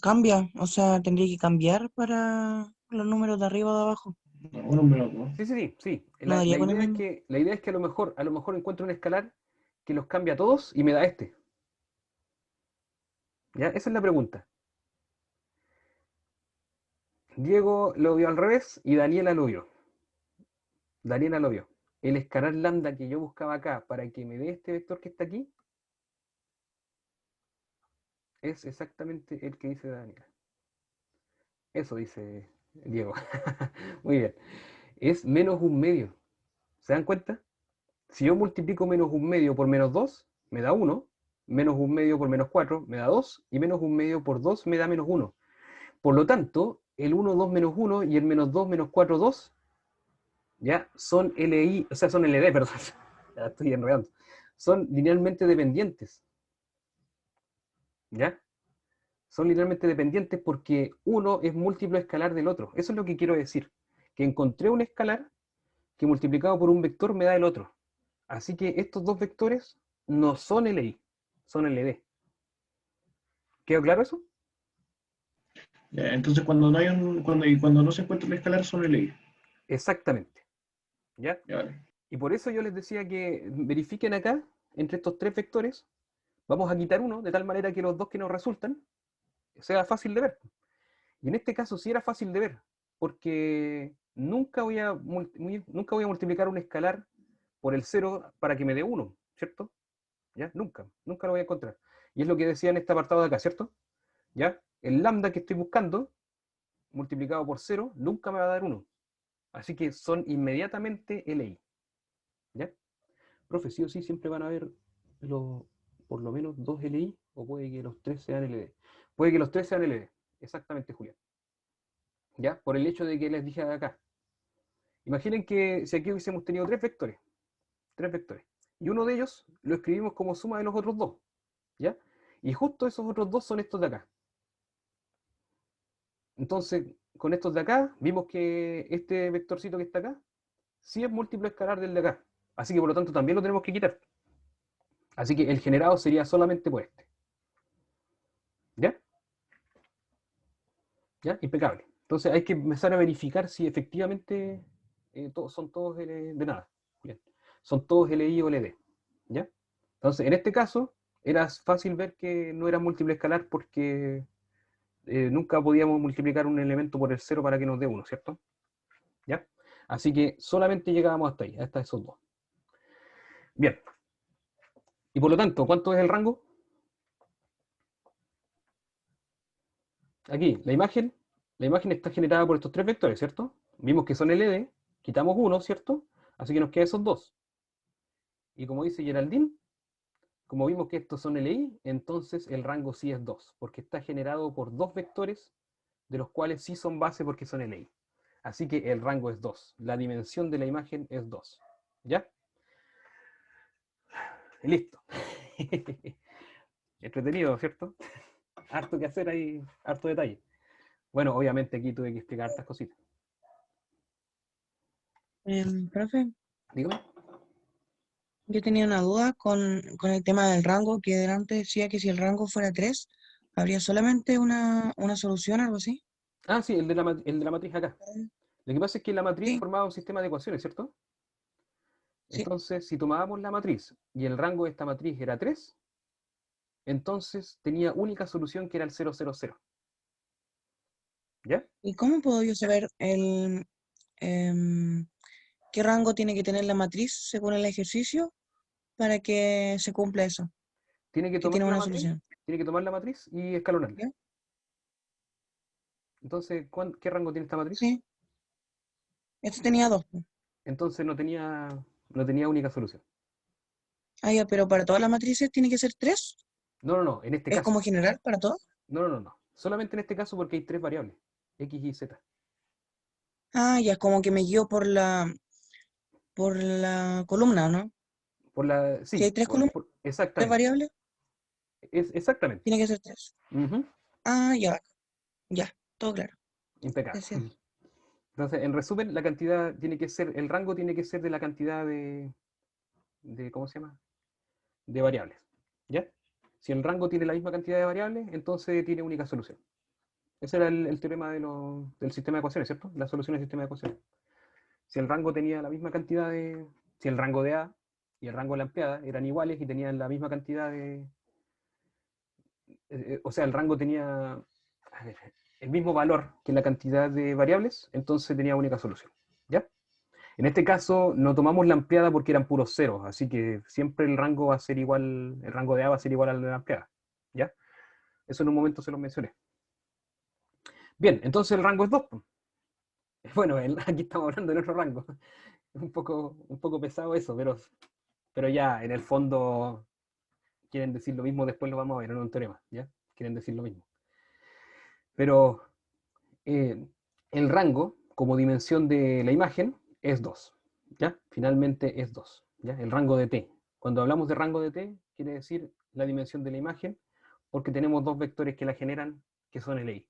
cambia. O sea, tendría que cambiar para los números de arriba o de abajo. no, uno menos dos. Sí, sí, sí, sí. No La daría con el idea es mismo. que, a lo mejor encuentro un escalar que los cambia a todos y me da este. ¿Ya? Esa es la pregunta. Diego lo vio al revés y Daniela lo vio. Daniela lo vio. El escalar lambda que yo buscaba acá para que me dé este vector que está aquí es exactamente el que dice Daniela. Eso dice Diego. Muy bien. Es menos un medio. ¿Se dan cuenta? Si yo multiplico menos un medio por menos 2, me da 1. Menos un medio por menos 4 me da 2. Y menos un medio por 2 me da menos 1. Por lo tanto, el 1, 2, menos 1 y el menos 2, menos 4, 2, ya son LI, o sea, son LD, perdón. Ya estoy enredando. Son linealmente dependientes. ¿Ya? Son linealmente dependientes porque uno es múltiplo escalar del otro. Eso es lo que quiero decir. Que encontré un escalar que multiplicado por un vector me da el otro. Así que estos dos vectores no son LI, son LD. ¿Quedó claro eso? Ya, entonces cuando no se encuentra el escalar son LI. Exactamente. ¿Ya? Ya, vale. Y por eso yo les decía que verifiquen acá, entre estos tres vectores, vamos a quitar uno, de tal manera que los dos que nos resultan sea fácil de ver. Y en este caso sí era fácil de ver, porque nunca voy a multiplicar un escalar por el 0 para que me dé 1, ¿cierto? ¿Ya? Nunca lo voy a encontrar. Y es lo que decía en este apartado de acá, ¿cierto? ¿Ya? El lambda que estoy buscando, multiplicado por 0, nunca me va a dar 1. Así que son inmediatamente LI. ¿Ya? Profe, sí o sí siempre van a haber por lo menos 2 LI, o puede que los 3 sean LD. Puede que los 3 sean LD. Exactamente, Julián. ¿Ya? Por el hecho de que les dije acá. Imaginen que si aquí hubiésemos tenido tres vectores, y uno de ellos lo escribimos como suma de los otros dos, ¿ya? Y justo esos otros dos son estos de acá. Entonces, con estos de acá, vimos que este vectorcito que está acá, sí es múltiplo escalar del de acá. Así que por lo tanto también lo tenemos que quitar. Así que el generado sería solamente por este. ¿Ya? ¿Ya? Impecable. Entonces hay que empezar a verificar si efectivamente son todos de nada. Bien. Son todos LI o LD. ¿Ya? Entonces, en este caso, era fácil ver que no era múltiple escalar porque nunca podíamos multiplicar un elemento por el 0 para que nos dé 1, ¿cierto? ¿Ya? Así que solamente llegábamos hasta ahí, hasta esos dos. Bien. Y por lo tanto, ¿cuánto es el rango? Aquí, la imagen está generada por estos tres vectores, ¿cierto? Vimos que son LD, quitamos uno, ¿cierto? Así que nos quedan esos dos. Y como dice Geraldine, como vimos que estos son LI, entonces el rango sí es 2, porque está generado por dos vectores, de los cuales sí son base porque son LI. Así que el rango es 2. La dimensión de la imagen es 2. ¿Ya? Listo. Entretenido, ¿cierto? Harto que hacer ahí, harto detalle. Bueno, obviamente aquí tuve que explicar estas cositas. Profe, Dígame. yo tenía una duda con el tema del rango, que delante decía que si el rango fuera 3, habría solamente una solución, algo así. Ah, sí, el de la matriz acá. Lo que pasa es que la matriz Sí, formaba un sistema de ecuaciones, ¿cierto? sí. Entonces, si tomábamos la matriz y el rango de esta matriz era 3, entonces tenía única solución que era el 0, 0, 0. ¿Ya? ¿Y cómo puedo yo saber qué rango tiene que tener la matriz según el ejercicio para que se cumpla eso, Tiene que que tomar tiene la una matriz, solución? y escalonarla. ¿Ya? Entonces, ¿qué rango tiene esta matriz? Sí, esto tenía 2. Entonces no tenía única solución. Ah, ya, pero para todas las matrices tiene que ser 3. No, no, no, en este ¿Es caso. como general para todos? No, no, no, no. Solamente en este caso porque hay tres variables, X, Y, Z. Ah, ya, como que me guío por la columna, ¿no? Si hay Sí, tres columnas, tres exactamente. variables, Exactamente. tiene que ser 3. Ujú. Ah, ya, todo claro. Impecable. Gracias. Entonces, en resumen, la cantidad tiene que ser, el rango tiene que ser de la cantidad ¿cómo se llama? De variables. ¿Ya? Si el rango tiene la misma cantidad de variables, entonces tiene única solución. Ese era el teorema del sistema de ecuaciones, ¿cierto? La solución del sistema de ecuaciones. Si el rango tenía la misma cantidad si el rango de A y el rango de la ampliada eran iguales y tenían la misma cantidad o sea, el rango tenía a ver, el mismo valor que la cantidad de variables, entonces tenía única solución. ¿Ya? En este caso no tomamos la ampliada porque eran puros ceros, así que siempre el rango va a ser igual, el rango de A va a ser igual al de la ampliada. ¿Ya? Eso en un momento se lo mencioné. Bien, entonces el rango es 2. Bueno, aquí estamos hablando de otro rango. Es un poco pesado eso, pero ya en el fondo quieren decir lo mismo, después lo vamos a ver en un teorema, ¿ya? Quieren decir lo mismo. Pero el rango, como dimensión de la imagen, es 2, ¿ya? Finalmente es 2, ¿ya? El rango de t. Cuando hablamos de rango de t, quiere decir la dimensión de la imagen, porque tenemos dos vectores que la generan, que son LI.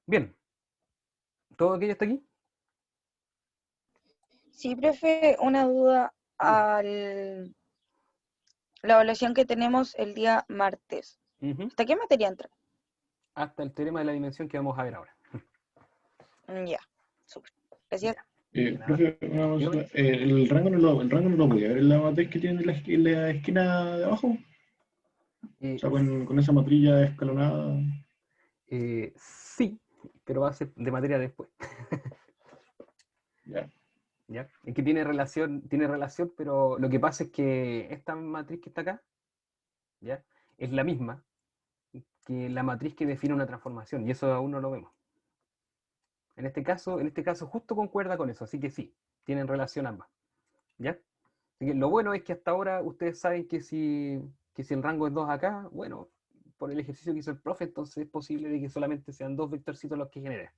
Bien, ¿todo aquello está aquí? Sí, profe, una duda Dígame. la evaluación que tenemos el día martes. Ujú. ¿Hasta qué materia entra? Hasta el teorema de la dimensión que vamos a ver ahora. Ya, súper. Gracias. Ya, Profe, una consulta. El rango no lo podía ver en la matriz que tiene en la esquina de abajo. O sea, con esa matriz ya escalonada. Sí, pero va a ser de materia después. Ya. ¿Ya? Es que tiene relación, pero lo que pasa es que esta matriz que está acá, ¿ya? Es la misma que la matriz que define una transformación, y eso aún no lo vemos. En este caso justo concuerda con eso, así que sí, tienen relación ambas. ¿Ya? Así que lo bueno es que hasta ahora ustedes saben que si el rango es 2 acá, bueno, por el ejercicio que hizo el profe, entonces es posible de que solamente sean 2 vectorcitos los que genere.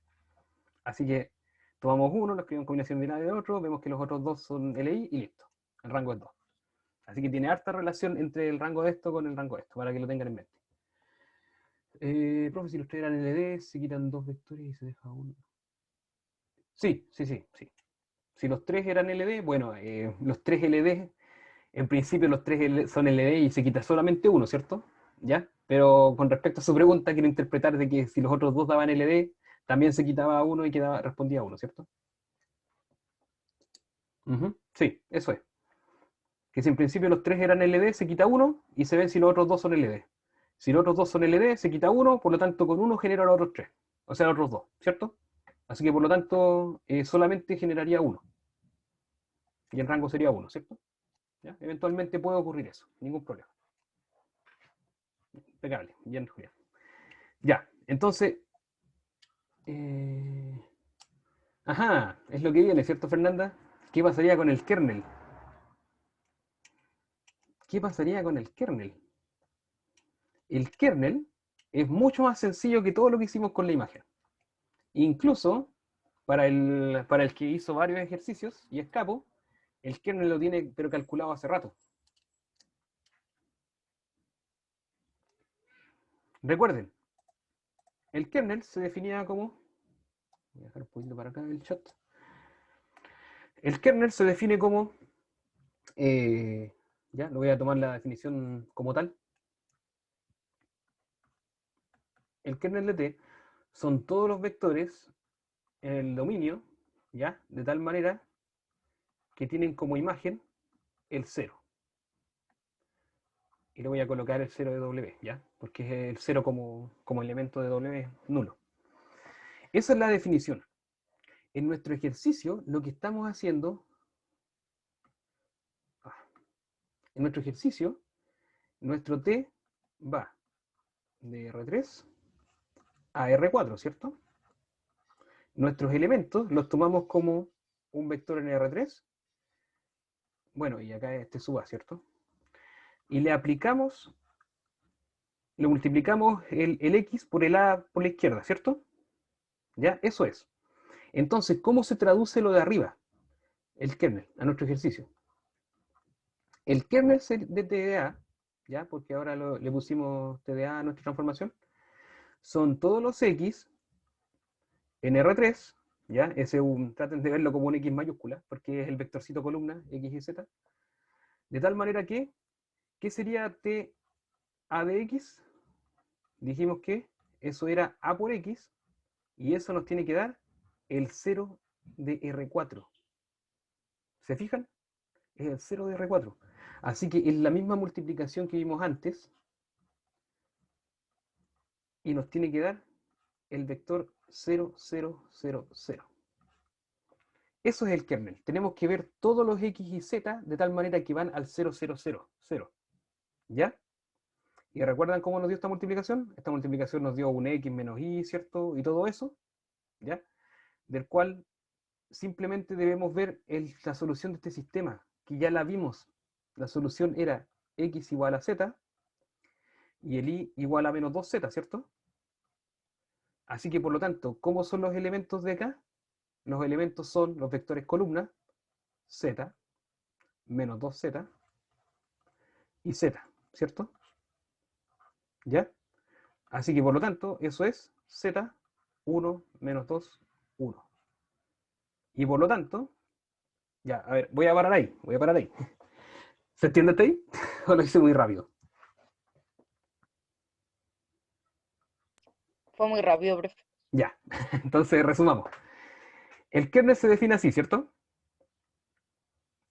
Así que tomamos uno, lo escribimos en combinación binaria de otro, vemos que los otros dos son LI y listo. El rango es 2. Así que tiene harta relación entre el rango de esto con el rango de esto, para que lo tengan en mente. Profe, si los tres eran LD, se quitan 2 vectores y se deja uno. Sí. Si los 3 eran LD, bueno, los 3 LD, en principio los 3 son LD y se quita solamente uno, ¿cierto? ¿Ya? Pero con respecto a su pregunta, quiero interpretar de que si los otros dos daban LD, también se quitaba uno y respondía uno, ¿cierto? Sí, eso es. Que si en principio los 3 eran LD, se quita uno y se ven si los otros dos son LD. Si los otros dos son LD, se quita uno, por lo tanto con uno genera los otros 3. O sea, los otros dos, ¿cierto? Así que por lo tanto solamente generaría uno. Y el rango sería 1, ¿cierto? ¿Ya? Eventualmente puede ocurrir eso, ningún problema. Impecable, bien, Julián. Ya, entonces... Ajá, es lo que viene, ¿cierto, Fernanda? ¿Qué pasaría con el kernel? ¿Qué pasaría con el kernel? El kernel es mucho más sencillo que todo lo que hicimos con la imagen. Incluso, para el que hizo varios ejercicios y es capo, el kernel lo tiene pero calculado hace rato. Recuerden, el kernel se definía como... Voy a dejar un poquito para acá el chat. El kernel se define como... ya, lo voy a tomar la definición como tal. El kernel de T son todos los vectores en el dominio, ¿ya? De tal manera que tienen como imagen el 0. Y le voy a colocar el 0 de W, ¿ya? Porque es el 0 como elemento de W nulo. Esa es la definición. En nuestro ejercicio, lo que estamos haciendo... En nuestro ejercicio, nuestro T va de R3 a R4, ¿cierto? Nuestros elementos los tomamos como un vector en R3. Bueno, y acá este suba, ¿cierto? Y le aplicamos, le multiplicamos el X por el A por la izquierda, ¿cierto? ¿Ya? Eso es. Entonces, ¿cómo se traduce lo de arriba? El kernel, a nuestro ejercicio. El kernel de TDA, ¿ya? Porque ahora le pusimos TDA a nuestra transformación, son todos los X en R3, ¿ya? Traten de verlo como un X mayúscula, porque es el vectorcito columna, X y Z. De tal manera que, ¿qué sería TA de X? Dijimos que eso era A por X, y eso nos tiene que dar el 0 de R4. ¿Se fijan? Es el 0 de R4. Así que es la misma multiplicación que vimos antes, y nos tiene que dar el vector 0, 0, 0, 0. Eso es el kernel. Tenemos que ver todos los X y Z de tal manera que van al 0, 0, 0, 0. ¿Ya? ¿Y recuerdan cómo nos dio esta multiplicación? Esta multiplicación nos dio un X menos Y, ¿cierto? Y todo eso, ¿ya? Del cual simplemente debemos ver la solución de este sistema, que ya la vimos. La solución era X igual a Z y el Y igual a menos 2Z, ¿cierto? Así que por lo tanto, ¿cómo son los elementos de acá? Los elementos son los vectores columna, Z, menos 2Z y Z, ¿cierto? ¿Ya? Así que por lo tanto, eso es Z, 1, menos 2, 1. Y por lo tanto, ya, a ver, voy a parar ahí. ¿Se entiende hasta ahí? ¿O lo hice muy rápido? Fue muy rápido, profe. Ya, entonces resumamos. El kernel se define así, ¿cierto?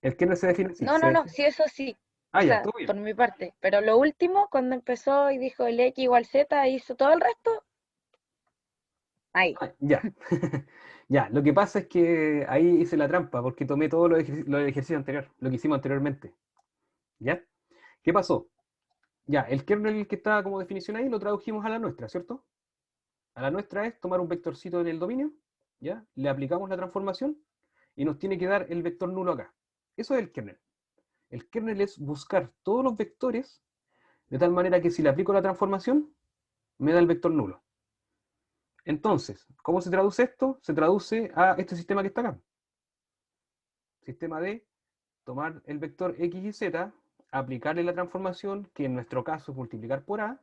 El kernel se define así. No, no, no, sí, eso sí. O Ah, ya, sea, todo bien. por mi parte. Pero lo último, cuando empezó y dijo el X igual Z, hizo todo el resto, ahí. Ah, ya. Ya, lo que pasa es que ahí hice la trampa, porque tomé todo lo del ejercicio anterior, lo que hicimos anteriormente. ¿Ya? ¿Qué pasó? Ya, el kernel que está como definición ahí lo tradujimos a la nuestra, ¿cierto? A la nuestra es tomar un vectorcito en el dominio, ¿ya? Le aplicamos la transformación y nos tiene que dar el vector nulo acá. Eso es el kernel. El kernel es buscar todos los vectores de tal manera que si le aplico la transformación, me da el vector nulo. Entonces, ¿cómo se traduce esto? Se traduce a este sistema que está acá. Sistema de tomar el vector x y z, aplicarle la transformación, que en nuestro caso es multiplicar por a,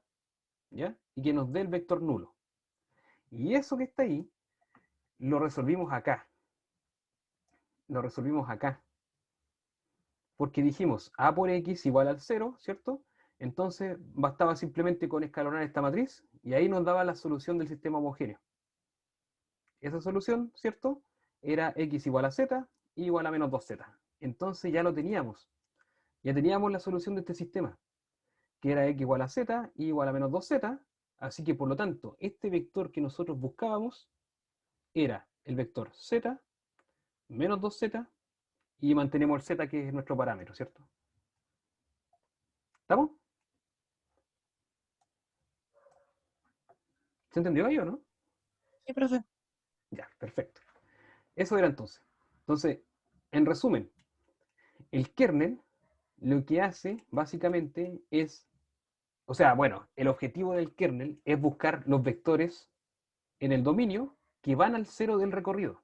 ¿ya? Y que nos dé el vector nulo. Y eso que está ahí, lo resolvimos acá. Lo resolvimos acá. Porque dijimos a por x igual al 0, ¿cierto? Entonces bastaba simplemente con escalonar esta matriz y ahí nos daba la solución del sistema homogéneo. Esa solución, ¿cierto? Era x igual a z igual a menos 2z. Entonces ya lo teníamos. Ya teníamos la solución de este sistema, que era x igual a z igual a menos 2z. Así que por lo tanto, este vector que nosotros buscábamos era el vector z menos 2z y mantenemos el z que es nuestro parámetro, ¿cierto? ¿Estamos? ¿Se entendió ahí o no? Sí, profe. Ya, perfecto. Eso era entonces. Entonces, en resumen, el kernel lo que hace básicamente es, o sea, bueno, el objetivo del kernel es buscar los vectores en el dominio que van al cero del recorrido.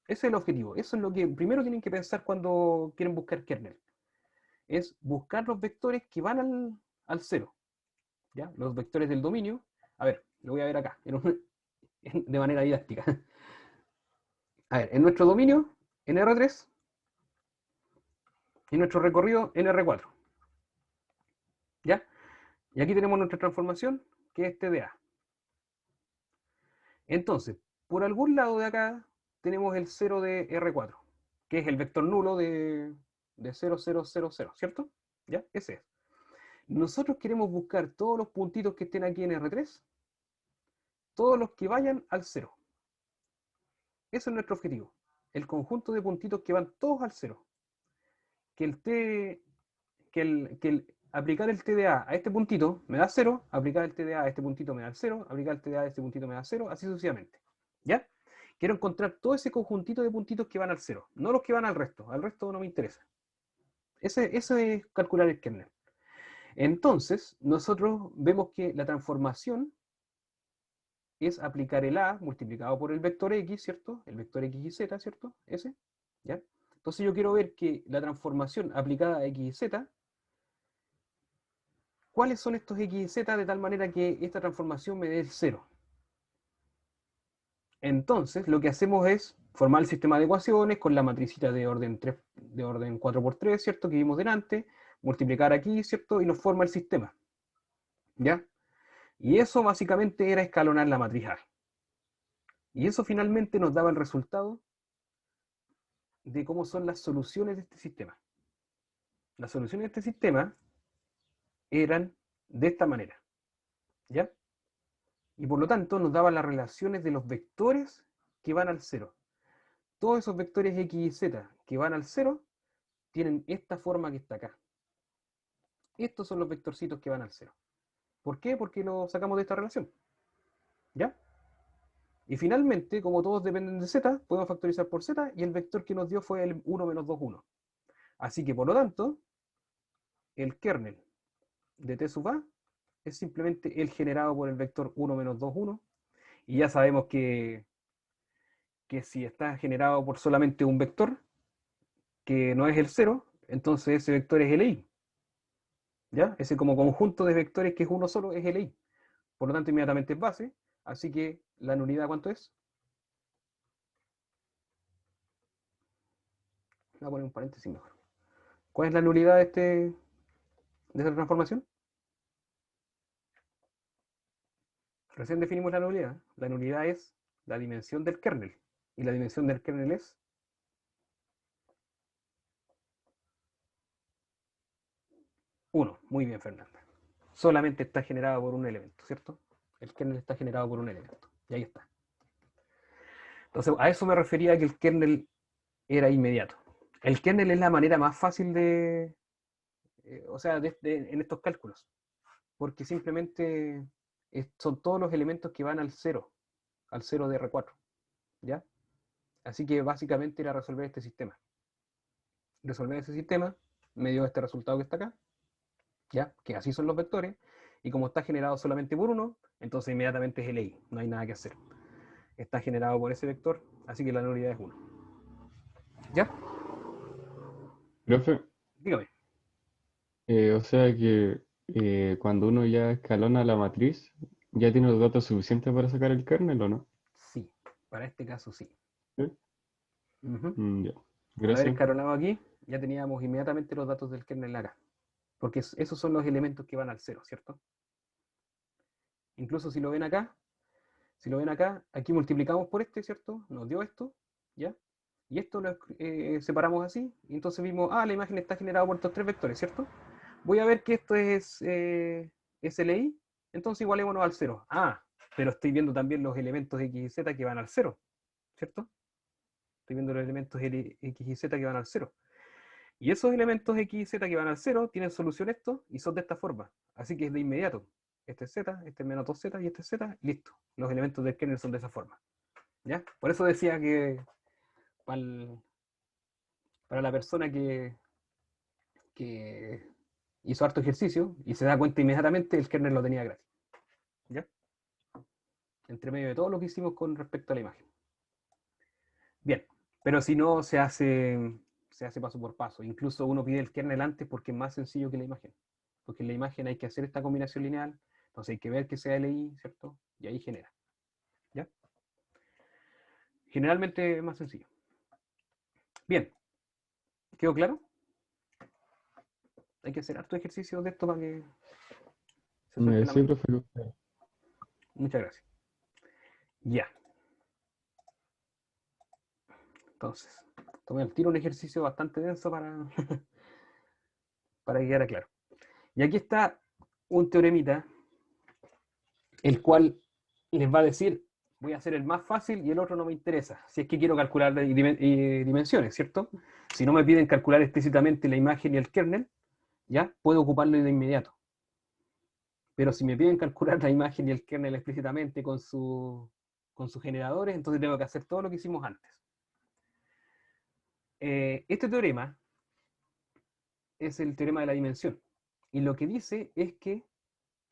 Ese es el objetivo. Eso es lo que primero tienen que pensar cuando quieren buscar kernel. Es buscar los vectores que van al cero. ¿Ya? Los vectores del dominio. A ver, lo voy a ver acá, de manera didáctica. A ver, en nuestro dominio, en R3, y nuestro recorrido en R4. ¿Ya? Y aquí tenemos nuestra transformación, que es TDA. Entonces, por algún lado de acá tenemos el 0 de R4, que es el vector nulo de 0, 0, 0, 0, ¿cierto? ¿Ya? Ese es. Nosotros queremos buscar todos los puntitos que estén aquí en R3, todos los que vayan al 0. Ese es nuestro objetivo. El conjunto de puntitos que van todos al 0. Que el T, aplicar el TDA a este puntito me da 0, aplicar el TDA a este puntito me da 0, aplicar el TDA a este puntito me da 0, así sucesivamente. ¿Ya? Quiero encontrar todo ese conjuntito de puntitos que van al 0, no los que van al resto no me interesa. Eso es calcular el kernel. Entonces, nosotros vemos que la transformación es aplicar el A multiplicado por el vector X, ¿cierto? El vector X y Z, ¿cierto? Ese, ¿ya? Entonces yo quiero ver que la transformación aplicada a X y Z, ¿cuáles son estos X y Z de tal manera que esta transformación me dé el 0? Entonces, lo que hacemos es formar el sistema de ecuaciones con la matricita de orden 3, de orden 4×3, ¿cierto? Que vimos delante, multiplicar aquí, ¿cierto? Y nos forma el sistema, ¿ya? Y eso básicamente era escalonar la matriz A. Y eso finalmente nos daba el resultado de cómo son las soluciones de este sistema. Las soluciones de este sistema eran de esta manera, ¿ya? Y por lo tanto nos daba las relaciones de los vectores que van al 0. Todos esos vectores X y Z que van al 0 tienen esta forma que está acá. Estos son los vectorcitos que van al 0. ¿Por qué? Porque lo sacamos de esta relación, ¿ya? Y finalmente, como todos dependen de z, podemos factorizar por z, y el vector que nos dio fue el 1 menos 2, 1. Así que, por lo tanto, el kernel de T sub A es simplemente el generado por el vector 1 menos 2, 1. Y ya sabemos que si está generado por solamente un vector, que no es el 0, entonces ese vector es LI. ¿Ya? Ese como conjunto de vectores que es uno solo es LI. Por lo tanto, inmediatamente es base. Así que la nulidad, ¿cuánto es? Voy a poner un paréntesis mejor. ¿Cuál es la nulidad de esta transformación? Recién definimos la nulidad. La nulidad es la dimensión del kernel. Y la dimensión del kernel es 1. Muy bien, Fernanda. Solamente está generado por un elemento, ¿cierto? El kernel está generado por un elemento. Y ahí está. Entonces, a eso me refería que el kernel era inmediato. El kernel es la manera más fácil de, o sea, en estos cálculos, porque simplemente son todos los elementos que van al 0 de R4, ¿ya? Así que básicamente era resolver este sistema. Resolver ese sistema me dio este resultado que está acá, ¿ya? Que así son los vectores, y como está generado solamente por uno, entonces inmediatamente es LI, no hay nada que hacer. Está generado por ese vector, así que la nulidad es 1. ¿Ya? Profe, Dígame. o sea que cuando uno ya escalona la matriz, ¿ya tiene los datos suficientes para sacar el kernel o no? Sí, para este caso sí. ¿Sí? Ujú. Ya. Al haber Gracias. escalonado aquí, ya teníamos inmediatamente los datos del kernel acá. Porque esos son los elementos que van al 0, ¿cierto? Incluso si lo ven acá, aquí multiplicamos por este, ¿cierto? Nos dio esto, ¿ya? Y esto lo separamos así, y entonces vimos, la imagen está generada por estos 3 vectores, ¿cierto? Voy a ver que esto es SLI, entonces igualémonos al 0. Pero estoy viendo también los elementos X y Z que van al 0, ¿cierto? Estoy viendo los elementos X y Z que van al 0. Y esos elementos X y Z que van al 0 tienen solución esto y son de esta forma. Así que es de inmediato. Este es Z, este es menos 2Z y este es Z, listo. Los elementos del kernel son de esa forma. ¿Ya? Por eso decía que para la persona que hizo harto ejercicio y se da cuenta inmediatamente, el kernel lo tenía gratis. ¿Ya? Entre medio de todo lo que hicimos con respecto a la imagen. Bien, pero si no, se hace paso por paso. Incluso uno pide el kernel antes porque es más sencillo que la imagen. Porque en la imagen hay que hacer esta combinación lineal, entonces hay que ver que sea LI, ¿cierto? Y ahí genera. ¿Ya? Generalmente es más sencillo. Bien, ¿quedó claro? Hay que hacer harto ejercicio de esto para que se suelte la Sí, mente. profe. Muchas gracias. Ya. Entonces, tomé al tiro un ejercicio bastante denso para, para que quedara claro. Y aquí está un teoremita, el cual les va a decir, voy a hacer el más fácil y el otro no me interesa, si es que quiero calcular dimensiones, ¿cierto? Si no me piden calcular explícitamente la imagen y el kernel, ya puedo ocuparlo de inmediato. Pero si me piden calcular la imagen y el kernel explícitamente con sus generadores, entonces tengo que hacer todo lo que hicimos antes. Este teorema es el teorema de la dimensión. Y lo que dice es que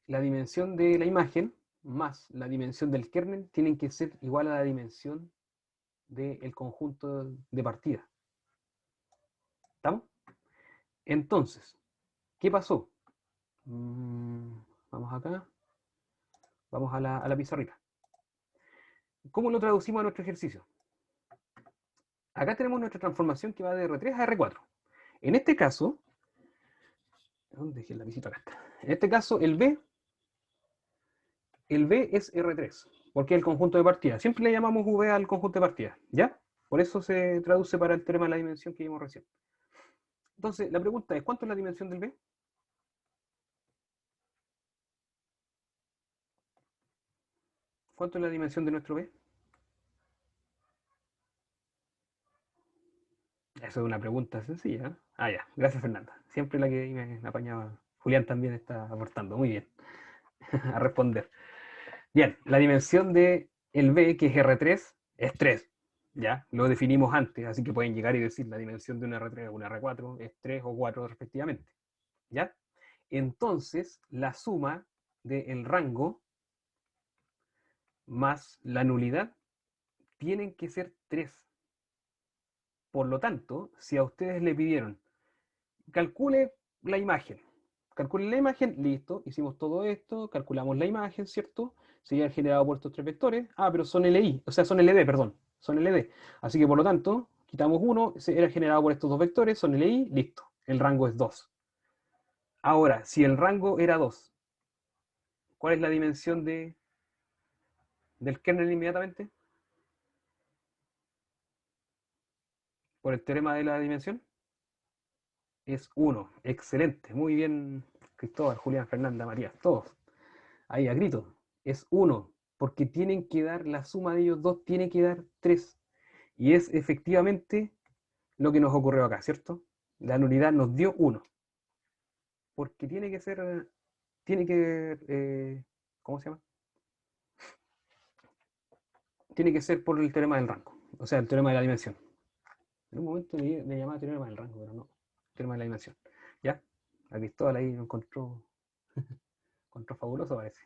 la dimensión de la imagen más la dimensión del kernel tienen que ser igual a la dimensión del conjunto de partida. ¿Estamos? Entonces, ¿qué pasó? Vamos acá. Vamos a la pizarrita. ¿Cómo lo traducimos a nuestro ejercicio? Acá tenemos nuestra transformación que va de R3 a R4. En este caso, ¿dónde dejé el lapicito? Acá está. En este caso, el B es R3, porque es el conjunto de partida. Siempre le llamamos V al conjunto de partida, ¿ya? Por eso se traduce para el teorema de la dimensión que vimos recién. Entonces, la pregunta es, ¿cuánto es la dimensión del B? ¿Cuánto es la dimensión de nuestro B? Eso es una pregunta sencilla, ¿eh? Ya. Gracias, Fernanda. Siempre la que me apañaba. Julián también está aportando. Muy bien. A responder. Bien, la dimensión de el B, que es R3, es 3. ¿Ya? Lo definimos antes, así que pueden llegar y decir la dimensión de un R3 o un R4 es 3 o 4 respectivamente. ¿Ya? Entonces, la suma del rango más la nulidad tienen que ser 3. Por lo tanto, si a ustedes le pidieron, calcule la imagen, listo, hicimos todo esto, calculamos la imagen, ¿cierto? Sería generado por estos 3 vectores. Pero son LI, o sea, son LD, perdón, son LD. Así que por lo tanto, quitamos uno, era generado por estos 2 vectores, son LI, listo. El rango es 2. Ahora, si el rango era 2, ¿cuál es la dimensión del kernel inmediatamente? por el teorema de la dimensión? Es 1. Excelente. Muy bien, Cristóbal, Julián, Fernanda, María, todos. Ahí, a grito. Es 1. Porque tienen que dar, la suma de ellos dos tiene que dar 3. Y es efectivamente lo que nos ocurrió acá, ¿cierto? La nulidad nos dio 1. Porque tiene que ser, ¿cómo se llama? Tiene que ser por el teorema del rango, o sea, el teorema de la dimensión. En un momento le llamaba teorema del rango, pero no, teorema de la dimensión. ¿Ya? A Cristóbal ahí lo encontró fabuloso, parece.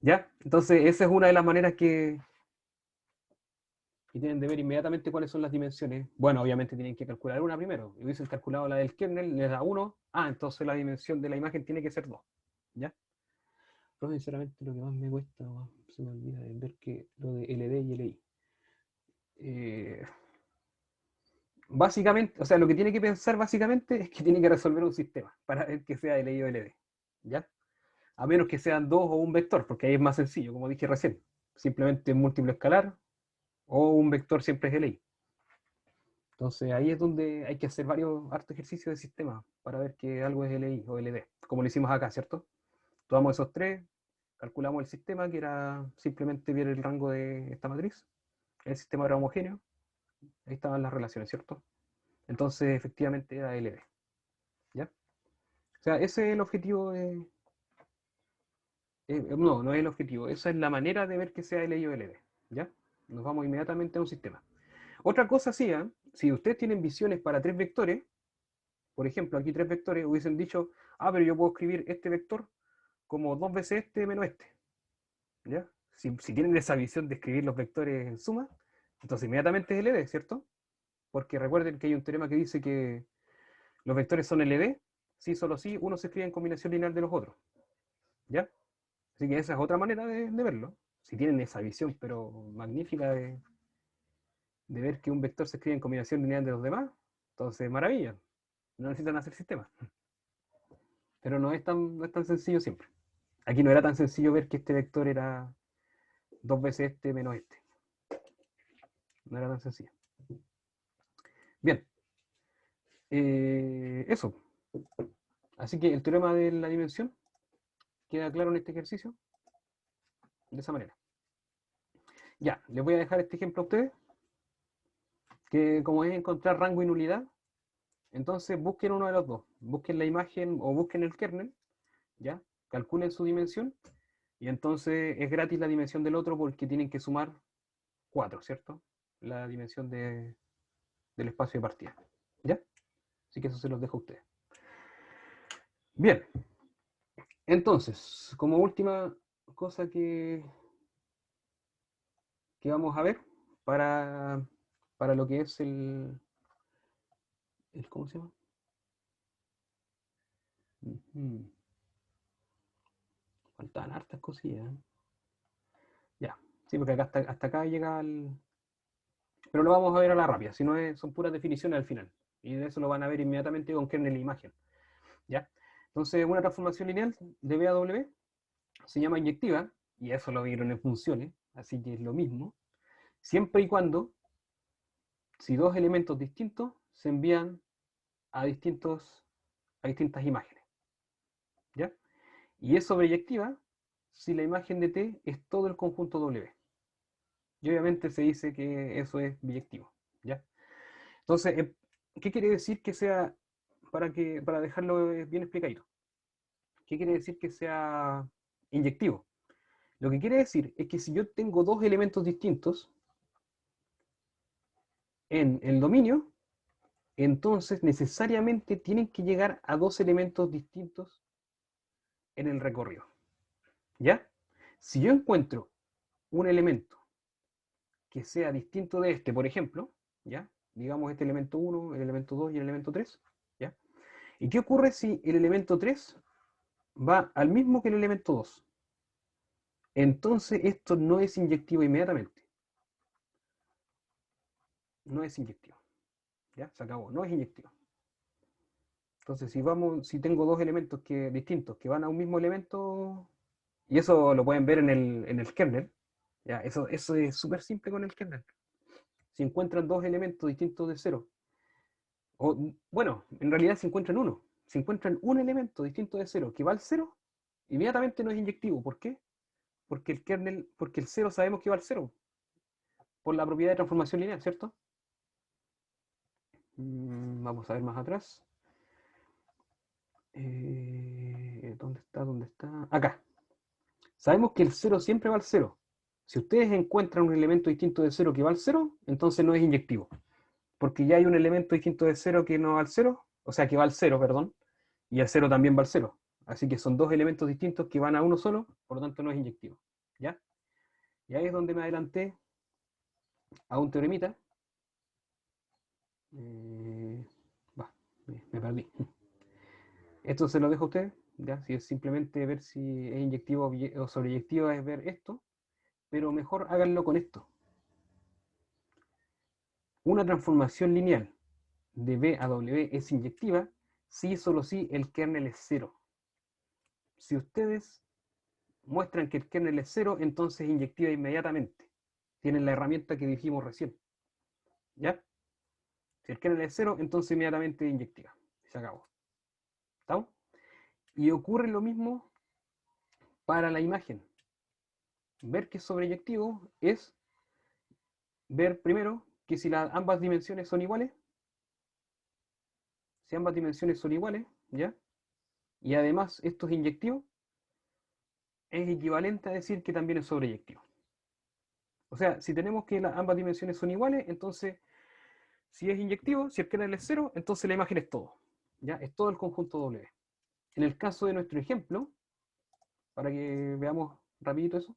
¿Ya? Entonces, esa es una de las maneras que tienen de ver inmediatamente cuáles son las dimensiones. Bueno, obviamente tienen que calcular una primero. Y hubiesen calculado la del kernel, les da 1. Ah, entonces la dimensión de la imagen tiene que ser 2. ¿Ya? Pero sinceramente lo que más me cuesta, se me olvida de ver que lo de LD y LI. Básicamente, o sea, lo que tiene que pensar básicamente es que tiene que resolver un sistema para ver que sea LI o LD. ¿Ya? A menos que sean dos o un vector, porque ahí es más sencillo, como dije recién. Simplemente un múltiplo escalar o un vector siempre es LI. Entonces ahí es donde hay que hacer varios hartos ejercicios de sistema para ver que algo es LI o LD, como lo hicimos acá, ¿cierto? Tomamos esos tres, calculamos el sistema, que era simplemente ver el rango de esta matriz. El sistema era homogéneo, ahí estaban las relaciones, ¿cierto? Entonces efectivamente era LD. ¿Ya? O sea, ese es el objetivo de... no es el objetivo, esa es la manera de ver que sea LI o LD. ¿Ya? Nos vamos inmediatamente a un sistema. Otra cosa sí, si ustedes tienen visiones para 3 vectores, por ejemplo, aquí 3 vectores, hubiesen dicho, pero yo puedo escribir este vector como 2 veces este menos este. ¿Ya? Si tienen esa visión de escribir los vectores en suma, entonces inmediatamente es LD, ¿cierto? Porque recuerden que hay un teorema que dice que los vectores son LD, si solo si uno se escribe en combinación lineal de los otros. ¿Ya? Así que esa es otra manera de verlo. Si tienen esa visión, pero magnífica de ver que un vector se escribe en combinación lineal de los demás, entonces maravilla. No necesitan hacer sistemas. Pero no es tan sencillo siempre. Aquí no era tan sencillo ver que este vector era 2 veces este menos este. No era tan sencillo. Bien. Eso. Así que el teorema de la dimensión queda claro en este ejercicio. De esa manera. Ya, les voy a dejar este ejemplo a ustedes. Que como es encontrar rango y nulidad, entonces busquen uno de los dos. Busquen la imagen o busquen el kernel. ¿Ya? Calculen su dimensión. Y entonces es gratis la dimensión del otro porque tienen que sumar 4, ¿cierto? La dimensión del espacio de partida. ¿Ya? Así que eso se los dejo a ustedes. Bien. Entonces, como última cosa que vamos a ver para lo que es el ¿cómo se llama? Faltaban hartas cosillas. Ya. Sí, porque acá hasta acá llega el... Pero lo vamos a ver a la rápida, si no son puras definiciones al final. Y de eso lo van a ver inmediatamente con kernel e imagen. ¿Ya? Entonces, una transformación lineal de B a W se llama inyectiva, y eso lo vieron en funciones, así que es lo mismo, siempre y cuando, si dos elementos distintos se envían a distintas imágenes. ¿Ya? Y es sobreyectiva si la imagen de T es todo el conjunto W. Y obviamente se dice que eso es biyectivo. ¿Ya? Entonces, ¿qué quiere decir que sea, para dejarlo bien explicadito? ¿Qué quiere decir que sea inyectivo? Lo que quiere decir es que si yo tengo dos elementos distintos en el dominio, entonces necesariamente tienen que llegar a dos elementos distintos en el recorrido. ¿Ya? Si yo encuentro un elemento que sea distinto de este, por ejemplo, ¿ya? Digamos este elemento 1, el elemento 2 y el elemento 3, ¿ya? ¿Y qué ocurre si el elemento 3 va al mismo que el elemento 2? Entonces esto no es inyectivo inmediatamente. No es inyectivo. ¿Ya? Se acabó. No es inyectivo. Entonces, si tengo dos elementos distintos que van a un mismo elemento, y eso lo pueden ver en el kernel, ¿ya? Eso es súper simple con el kernel. si encuentran dos elementos distintos de 0, o bueno, en realidad si encuentran uno, si encuentran un elemento distinto de 0 que va al 0, inmediatamente no es inyectivo. ¿Por qué? Porque el 0 sabemos que va al 0, por la propiedad de transformación lineal, ¿cierto? Vamos a ver más atrás. ¿Dónde está? ¿Dónde está? Acá. Sabemos que el 0 siempre va al 0. Si ustedes encuentran un elemento distinto de 0 que va al 0, entonces no es inyectivo. Porque ya hay un elemento distinto de 0 que no va al 0, o sea, que va al 0, perdón, y el 0 también va al 0. Así que son dos elementos distintos que van a uno solo, por lo tanto no es inyectivo. ¿Ya? Y ahí es donde me adelanté a un teoremita. Me perdí. Esto se lo dejo a ustedes, ¿ya? Si es simplemente ver si es inyectivo o sobreyectivo, es ver esto, pero mejor háganlo con esto. Una transformación lineal de B a W es inyectiva si y solo si el kernel es 0. Si ustedes muestran que el kernel es 0, entonces es inyectiva inmediatamente. Tienen la herramienta que dijimos recién. ¿Ya? Si el kernel es 0, entonces inmediatamente es inyectiva. Se acabó. ¿Estamos? Y ocurre lo mismo para la imagen. Ver que es sobreyectivo es ver primero que si ambas dimensiones son iguales, si ambas dimensiones son iguales, ¿ya? Y además esto es inyectivo, es equivalente a decir que también es sobreyectivo. O sea, si tenemos que ambas dimensiones son iguales, entonces, si es inyectivo, si el kernel es 0, entonces la imagen es todo. ¿Ya? Es todo el conjunto W. En el caso de nuestro ejemplo, para que veamos rapidito eso,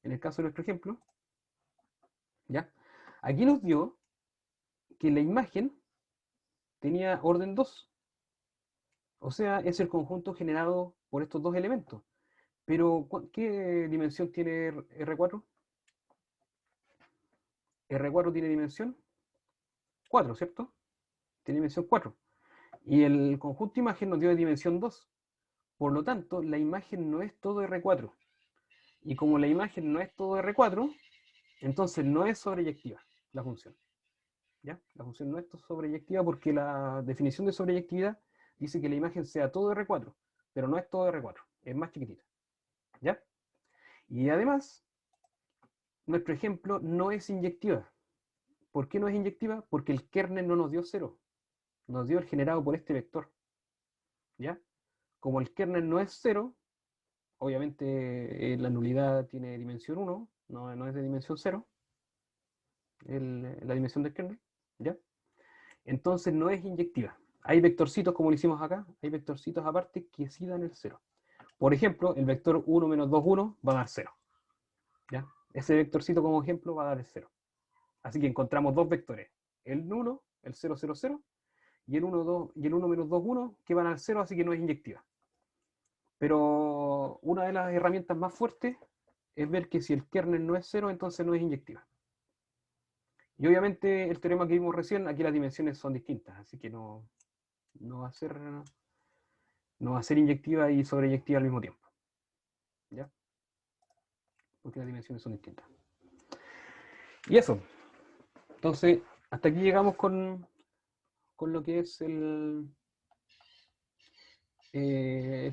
en el caso de nuestro ejemplo, ¿ya? Aquí nos dio que la imagen tenía orden 2. O sea, es el conjunto generado por estos dos elementos. Pero, ¿qué dimensión tiene R4? R4 tiene dimensión 4, ¿cierto? Tiene dimensión 4. Y el conjunto imagen nos dio de dimensión 2. Por lo tanto, la imagen no es todo R4. Y como la imagen no es todo R4, entonces no es sobreyectiva la función. ¿Ya? La función no es sobreyectiva porque la definición de sobreyectividad dice que la imagen sea todo R4, pero no es todo R4, es más chiquitita. ¿Ya? Y además, nuestro ejemplo no es inyectiva. ¿Por qué no es inyectiva? Porque el kernel no nos dio 0, nos dio el generado por este vector. ¿Ya? Como el kernel no es 0, obviamente la nulidad tiene dimensión 1, no es de dimensión 0, la dimensión del kernel, ¿ya? Entonces no es inyectiva. Hay vectorcitos, como lo hicimos acá, hay vectorcitos aparte que sí dan el 0. Por ejemplo, el vector 1 menos 2, 1 va a dar 0. ¿Ya? Ese vectorcito como ejemplo va a dar el 0. Así que encontramos dos vectores, el 1, el 0, 0, 0, y el 1, 2, y el 1 menos 2, 1, que van al 0, así que no es inyectiva. Pero una de las herramientas más fuertes es ver que si el kernel no es 0, entonces no es inyectiva. Y obviamente el teorema que vimos recién, aquí las dimensiones son distintas, así que no va a ser inyectiva y sobreyectiva al mismo tiempo. ¿Ya? Porque las dimensiones son distintas. Y eso. Entonces, hasta aquí llegamos con lo que es el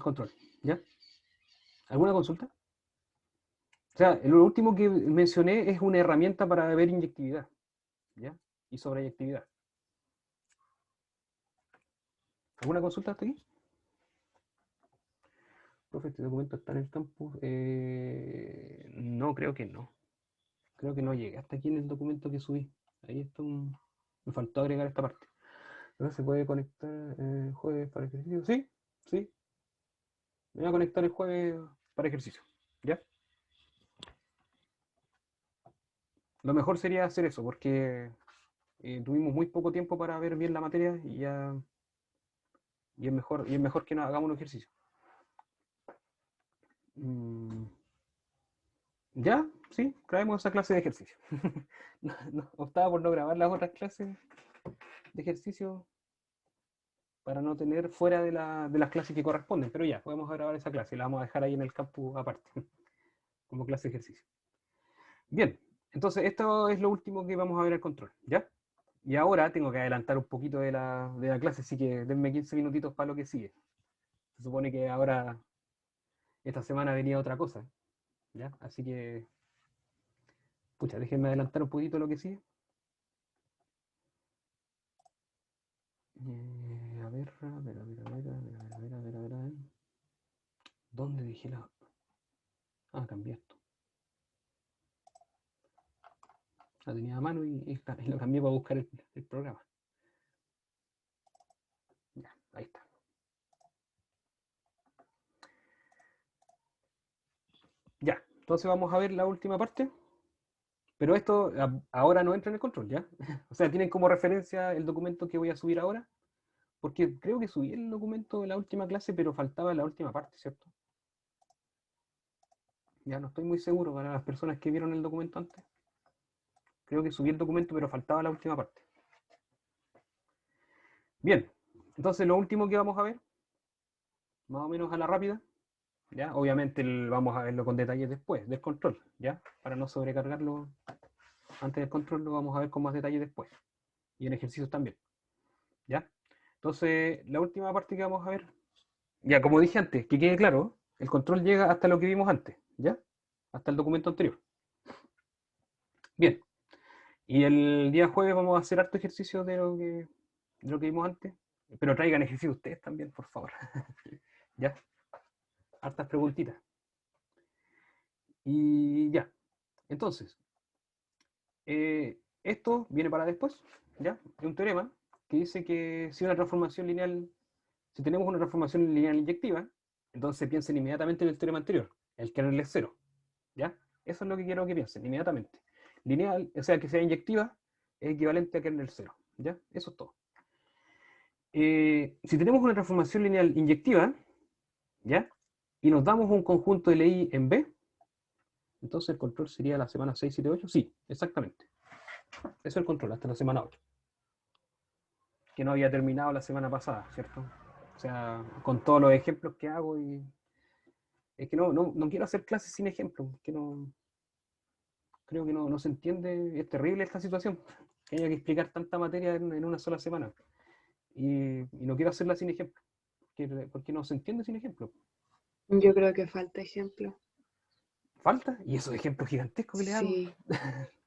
control. ¿Ya? ¿Alguna consulta? O sea, lo último que mencioné es una herramienta para ver inyectividad, ¿ya? Y sobreyectividad. ¿Alguna consulta hasta aquí? Profe, ¿este documento está en el campus? No, creo que no. Creo que no llegué hasta aquí en el documento que subí. Ahí está me faltó agregar esta parte. ¿No se puede conectar el jueves para ejercicio? Sí, sí. Me voy a conectar el jueves para ejercicio. ¿Ya? Lo mejor sería hacer eso, porque tuvimos muy poco tiempo para ver bien la materia y ya y es mejor que hagamos un ejercicio. ¿Ya? Sí, traemos esa clase de ejercicio. Optaba por no grabar las otras clases de ejercicio para no tener fuera de las clases que corresponden, pero ya, podemos grabar esa clase, la vamos a dejar ahí en el campus aparte, como clase de ejercicio. Bien, Entonces, esto es lo último que vamos a ver el control, ¿ya? Y ahora tengo que adelantar un poquito de la clase, así que denme 15 minutitos para lo que sigue. Se supone que ahora, esta semana venía otra cosa, ¿ya? Así que, pucha, déjenme adelantar un poquito lo que sigue. A ver, a ver, a ver, a ver, a ver, a ver, a ver, a ver, a ver. ¿Dónde dejé la...? Ah, cambié esto. La tenía a mano y lo cambié para buscar el programa. Ya, ahí está. Ya, entonces vamos a ver la última parte. Pero esto ahora no entra en el control, ¿ya? O sea, tienen como referencia el documento que voy a subir ahora, porque creo que subí el documento de la última clase, pero faltaba la última parte, ¿cierto? Ya no estoy muy seguro para las personas que vieron el documento antes. Creo que subí el documento, pero faltaba la última parte. Bien, entonces lo último que vamos a ver, más o menos a la rápida, ¿ya? Obviamente vamos a verlo con detalles después del control, ¿ya? Para no sobrecargarlo antes del control, lo vamos a ver con más detalle después. Y en ejercicios también, ¿ya? Entonces, la última parte que vamos a ver, ya como dije antes, que quede claro, el control llega hasta lo que vimos antes, ¿ya? Hasta el documento anterior. Bien, y el día jueves vamos a hacer harto ejercicio de lo que vimos antes, pero traigan ejercicio ustedes también, por favor. ¿Ya? Hartas preguntitas. Y ya, entonces, esto viene para después, ¿ya? Es un teorema que dice que si tenemos una transformación lineal inyectiva, entonces piensen inmediatamente en el teorema anterior, el kernel es cero, ¿ya? Eso es lo que quiero que piensen inmediatamente. Lineal, o sea, que sea inyectiva, es equivalente a kernel cero, ¿ya? Eso es todo. Si tenemos una transformación lineal inyectiva, ¿ya? Y nos damos un conjunto LI en B, entonces el control sería la semana 6, 7, 8. Sí, exactamente. Eso es el control, hasta la semana 8. Que no había terminado la semana pasada, ¿cierto? O sea, con todos los ejemplos que hago y... Es que no quiero hacer clases sin ejemplos, que no... Creo que no se entiende, es terrible esta situación, que haya que explicar tanta materia en una sola semana. Y no quiero hacerla sin ejemplo, porque no se entiende sin ejemplo. Yo creo que falta ejemplo. Falta, y esos ejemplos gigantescos que le hago. Sí,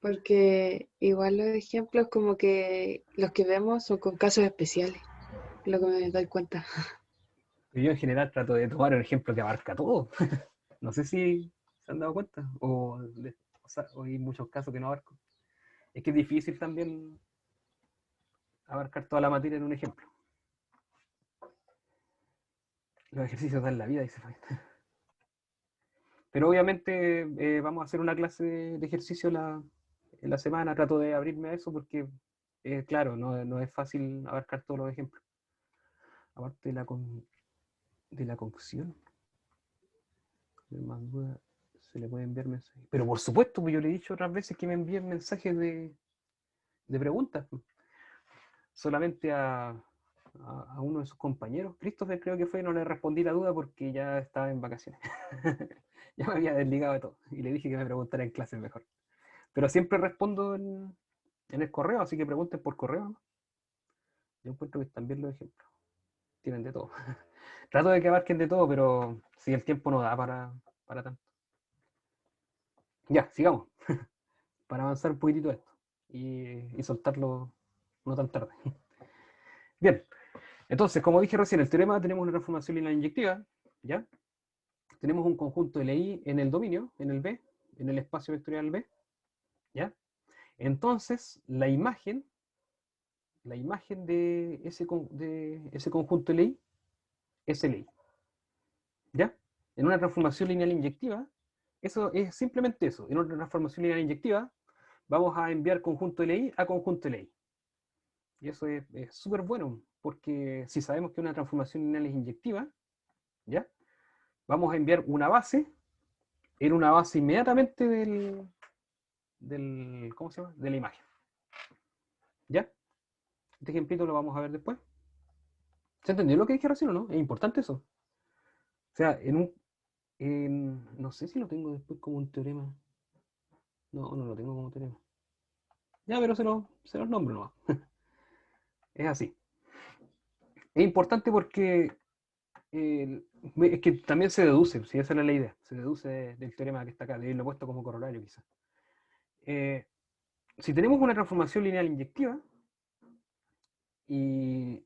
porque igual los ejemplos como que los que vemos son con casos especiales, es lo que me doy cuenta. Yo en general trato de tomar un ejemplo que abarca todo. No sé si se han dado cuenta, o hay muchos casos que no abarco. Es que es difícil también abarcar toda la materia en un ejemplo. Los ejercicios dan la vida, dice Fabián. Pero obviamente vamos a hacer una clase de ejercicio en la semana. Trato de abrirme a eso porque, claro, no es fácil abarcar todos los ejemplos. Aparte de la conclusión, más duda, se le puede enviar mensajes. Pero por supuesto, pues yo le he dicho otras veces que me envíen mensajes de preguntas. Solamente a uno de sus compañeros, Christopher creo que fue, no le respondí la duda porque ya estaba en vacaciones. Ya me había desligado de todo y le dije que me preguntara en clase mejor. Pero siempre respondo en el correo, así que pregunten por correo, ¿no? Yo encuentro que también los ejemplos tienen de todo. Trato de que abarquen de todo, pero si el tiempo no da para tanto. Ya, sigamos. Para avanzar un poquitito esto y soltarlo no tan tarde. Bien, entonces, como dije recién, el teorema tenemos una transformación lineal inyectiva, ¿ya? Tenemos un conjunto LI en el dominio, en el B, en el espacio vectorial B, ¿ya? Entonces, la imagen de ese conjunto LI es LI, ¿ya? En una transformación lineal inyectiva, eso es simplemente eso. En una transformación lineal inyectiva, vamos a enviar conjunto LI a conjunto LI. Y eso es súper bueno, porque si sabemos que una transformación lineal es inyectiva, ¿ya? Vamos a enviar una base en una base inmediatamente ¿cómo se llama? De la imagen. ¿Ya? Este ejemplito lo vamos a ver después. ¿Se entendió lo que dije recién o no? Es importante eso. O sea, no sé si lo tengo después como un teorema. No lo tengo como teorema. Ya, pero se los nombro nomás. Es así. Es importante porque es que también se deduce, si esa es la idea, se deduce del teorema que está acá, de haberlo puesto como corolario quizás. Si tenemos una transformación lineal inyectiva, y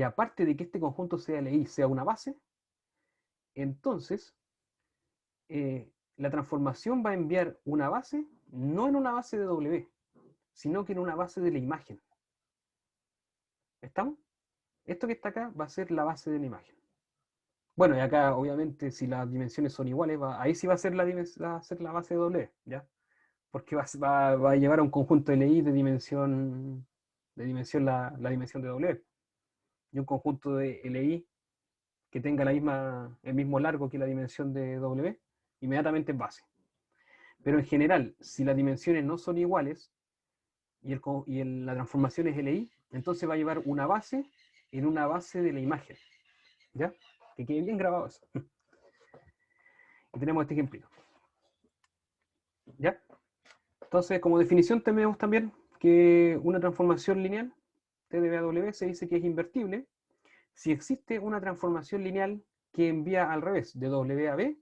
aparte de que este conjunto sea LI, sea una base, entonces la transformación va a enviar una base, no en una base de W, sino que en una base de la imagen. ¿Estamos? Esto que está acá va a ser la base de la imagen. Bueno, y acá obviamente si las dimensiones son iguales, ahí sí va a ser la base de W, ¿ya? Porque va a llevar a un conjunto LI de dimensión la dimensión de W. Y un conjunto de LI que tenga el mismo largo que la dimensión de W, inmediatamente es base. Pero en general, si las dimensiones no son iguales y la transformación es LI, entonces va a llevar una base en una base de la imagen. ¿Ya? Que quede bien grabado eso. Y tenemos este ejemplito. ¿Ya? Entonces, como definición tenemos también que una transformación lineal, T de B a W, se dice que es invertible si existe una transformación lineal que envía al revés, de W a B,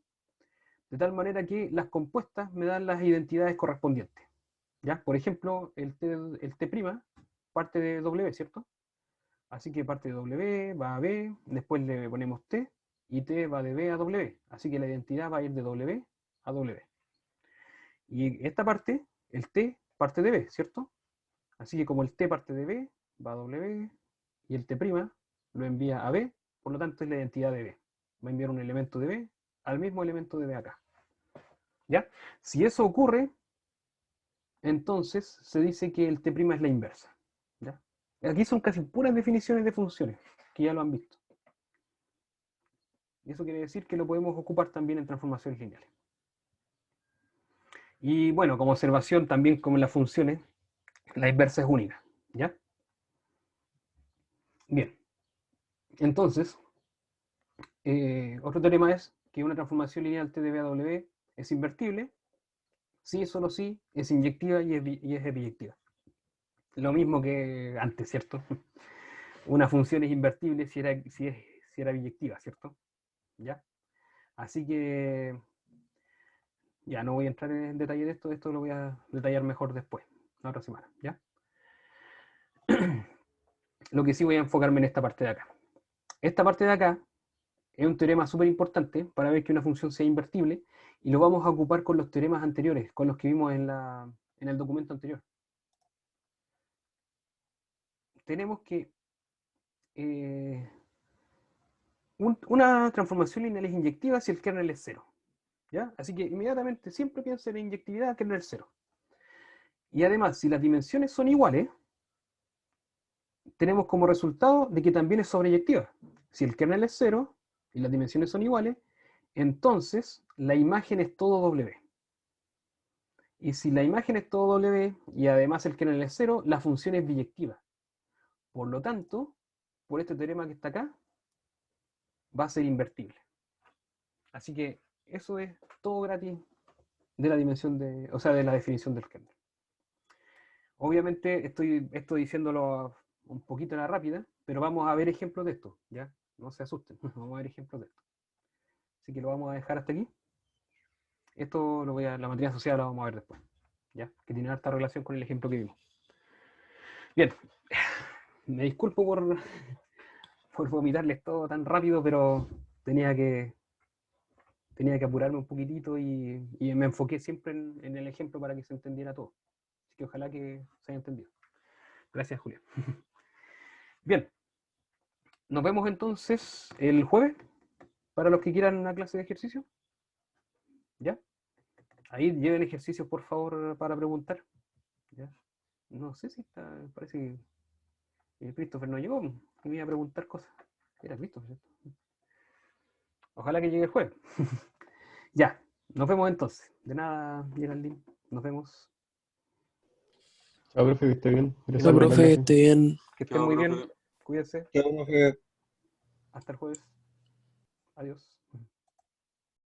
de tal manera que las compuestas me dan las identidades correspondientes. ¿Ya? Por ejemplo, el T' parte de W, ¿cierto? Así que parte de W, va a B, después le ponemos T, y T va de B a W. Así que la identidad va a ir de W a W. Y esta parte, el T, parte de B, ¿cierto? Así que como el T parte de B, va a W, y el T' lo envía a B, por lo tanto es la identidad de B. Va a enviar un elemento de B al mismo elemento de B acá. ¿Ya? Si eso ocurre, entonces se dice que el T' es la inversa. ¿Ya? Aquí son casi puras definiciones de funciones, que ya lo han visto. Y eso quiere decir que lo podemos ocupar también en transformaciones lineales. Y bueno, como observación también como en las funciones, la inversa es única. ¿Ya? Bien. Entonces, otro teorema es que una transformación lineal T de B a W es invertible, sí, solo sí, es inyectiva y es biyectiva. Lo mismo que antes, ¿cierto? Una función es invertible si era biyectiva, ¿cierto? ¿Ya? Así que ya no voy a entrar en detalle de esto lo voy a detallar mejor después, la otra semana, ¿ya? Lo que sí voy a enfocarme en esta parte de acá. Esta parte de acá es un teorema súper importante para ver que una función sea invertible y lo vamos a ocupar con los teoremas anteriores, con los que vimos en el documento anterior. Tenemos que una transformación lineal es inyectiva si el kernel es cero. ¿Ya? Así que inmediatamente siempre pienso en la inyectividad kernel cero. Y además, si las dimensiones son iguales, tenemos como resultado de que también es sobreyectiva. Si el kernel es cero y las dimensiones son iguales, entonces la imagen es todo W. Y si la imagen es todo W y además el kernel es cero, la función es biyectiva. Por lo tanto, por este teorema que está acá, va a ser invertible. Así que eso es todo gratis de la dimensión de la definición del kernel. Obviamente estoy diciéndolo un poquito a la rápida, pero vamos a ver ejemplos de esto, ¿ya? No se asusten, vamos a ver ejemplos de esto. Así que lo vamos a dejar hasta aquí. Esto la materia asociada la vamos a ver después, ¿ya? Que tiene harta relación con el ejemplo que vimos. Bien, me disculpo por vomitarles todo tan rápido, pero tenía que apurarme un poquitito y me enfoqué siempre en el ejemplo para que se entendiera todo. Así que ojalá que se haya entendido. Gracias, Julia. Bien, nos vemos entonces el jueves para los que quieran una clase de ejercicio. ¿Ya? Ahí lleven ejercicios, por favor, para preguntar. ¿Ya? No sé si está, parece que Christopher no llegó y me iba a preguntar cosas. Era Christopher, ¿cierto? Ojalá que llegue el jueves. Ya, nos vemos entonces. De nada, Geraldine. Nos vemos. Chao, profe, que esté bien. Gracias Chao, por la profe, clase. esté bien. Que estén muy bien. Cuídense. Chao, profe. Hasta el jueves. Adiós.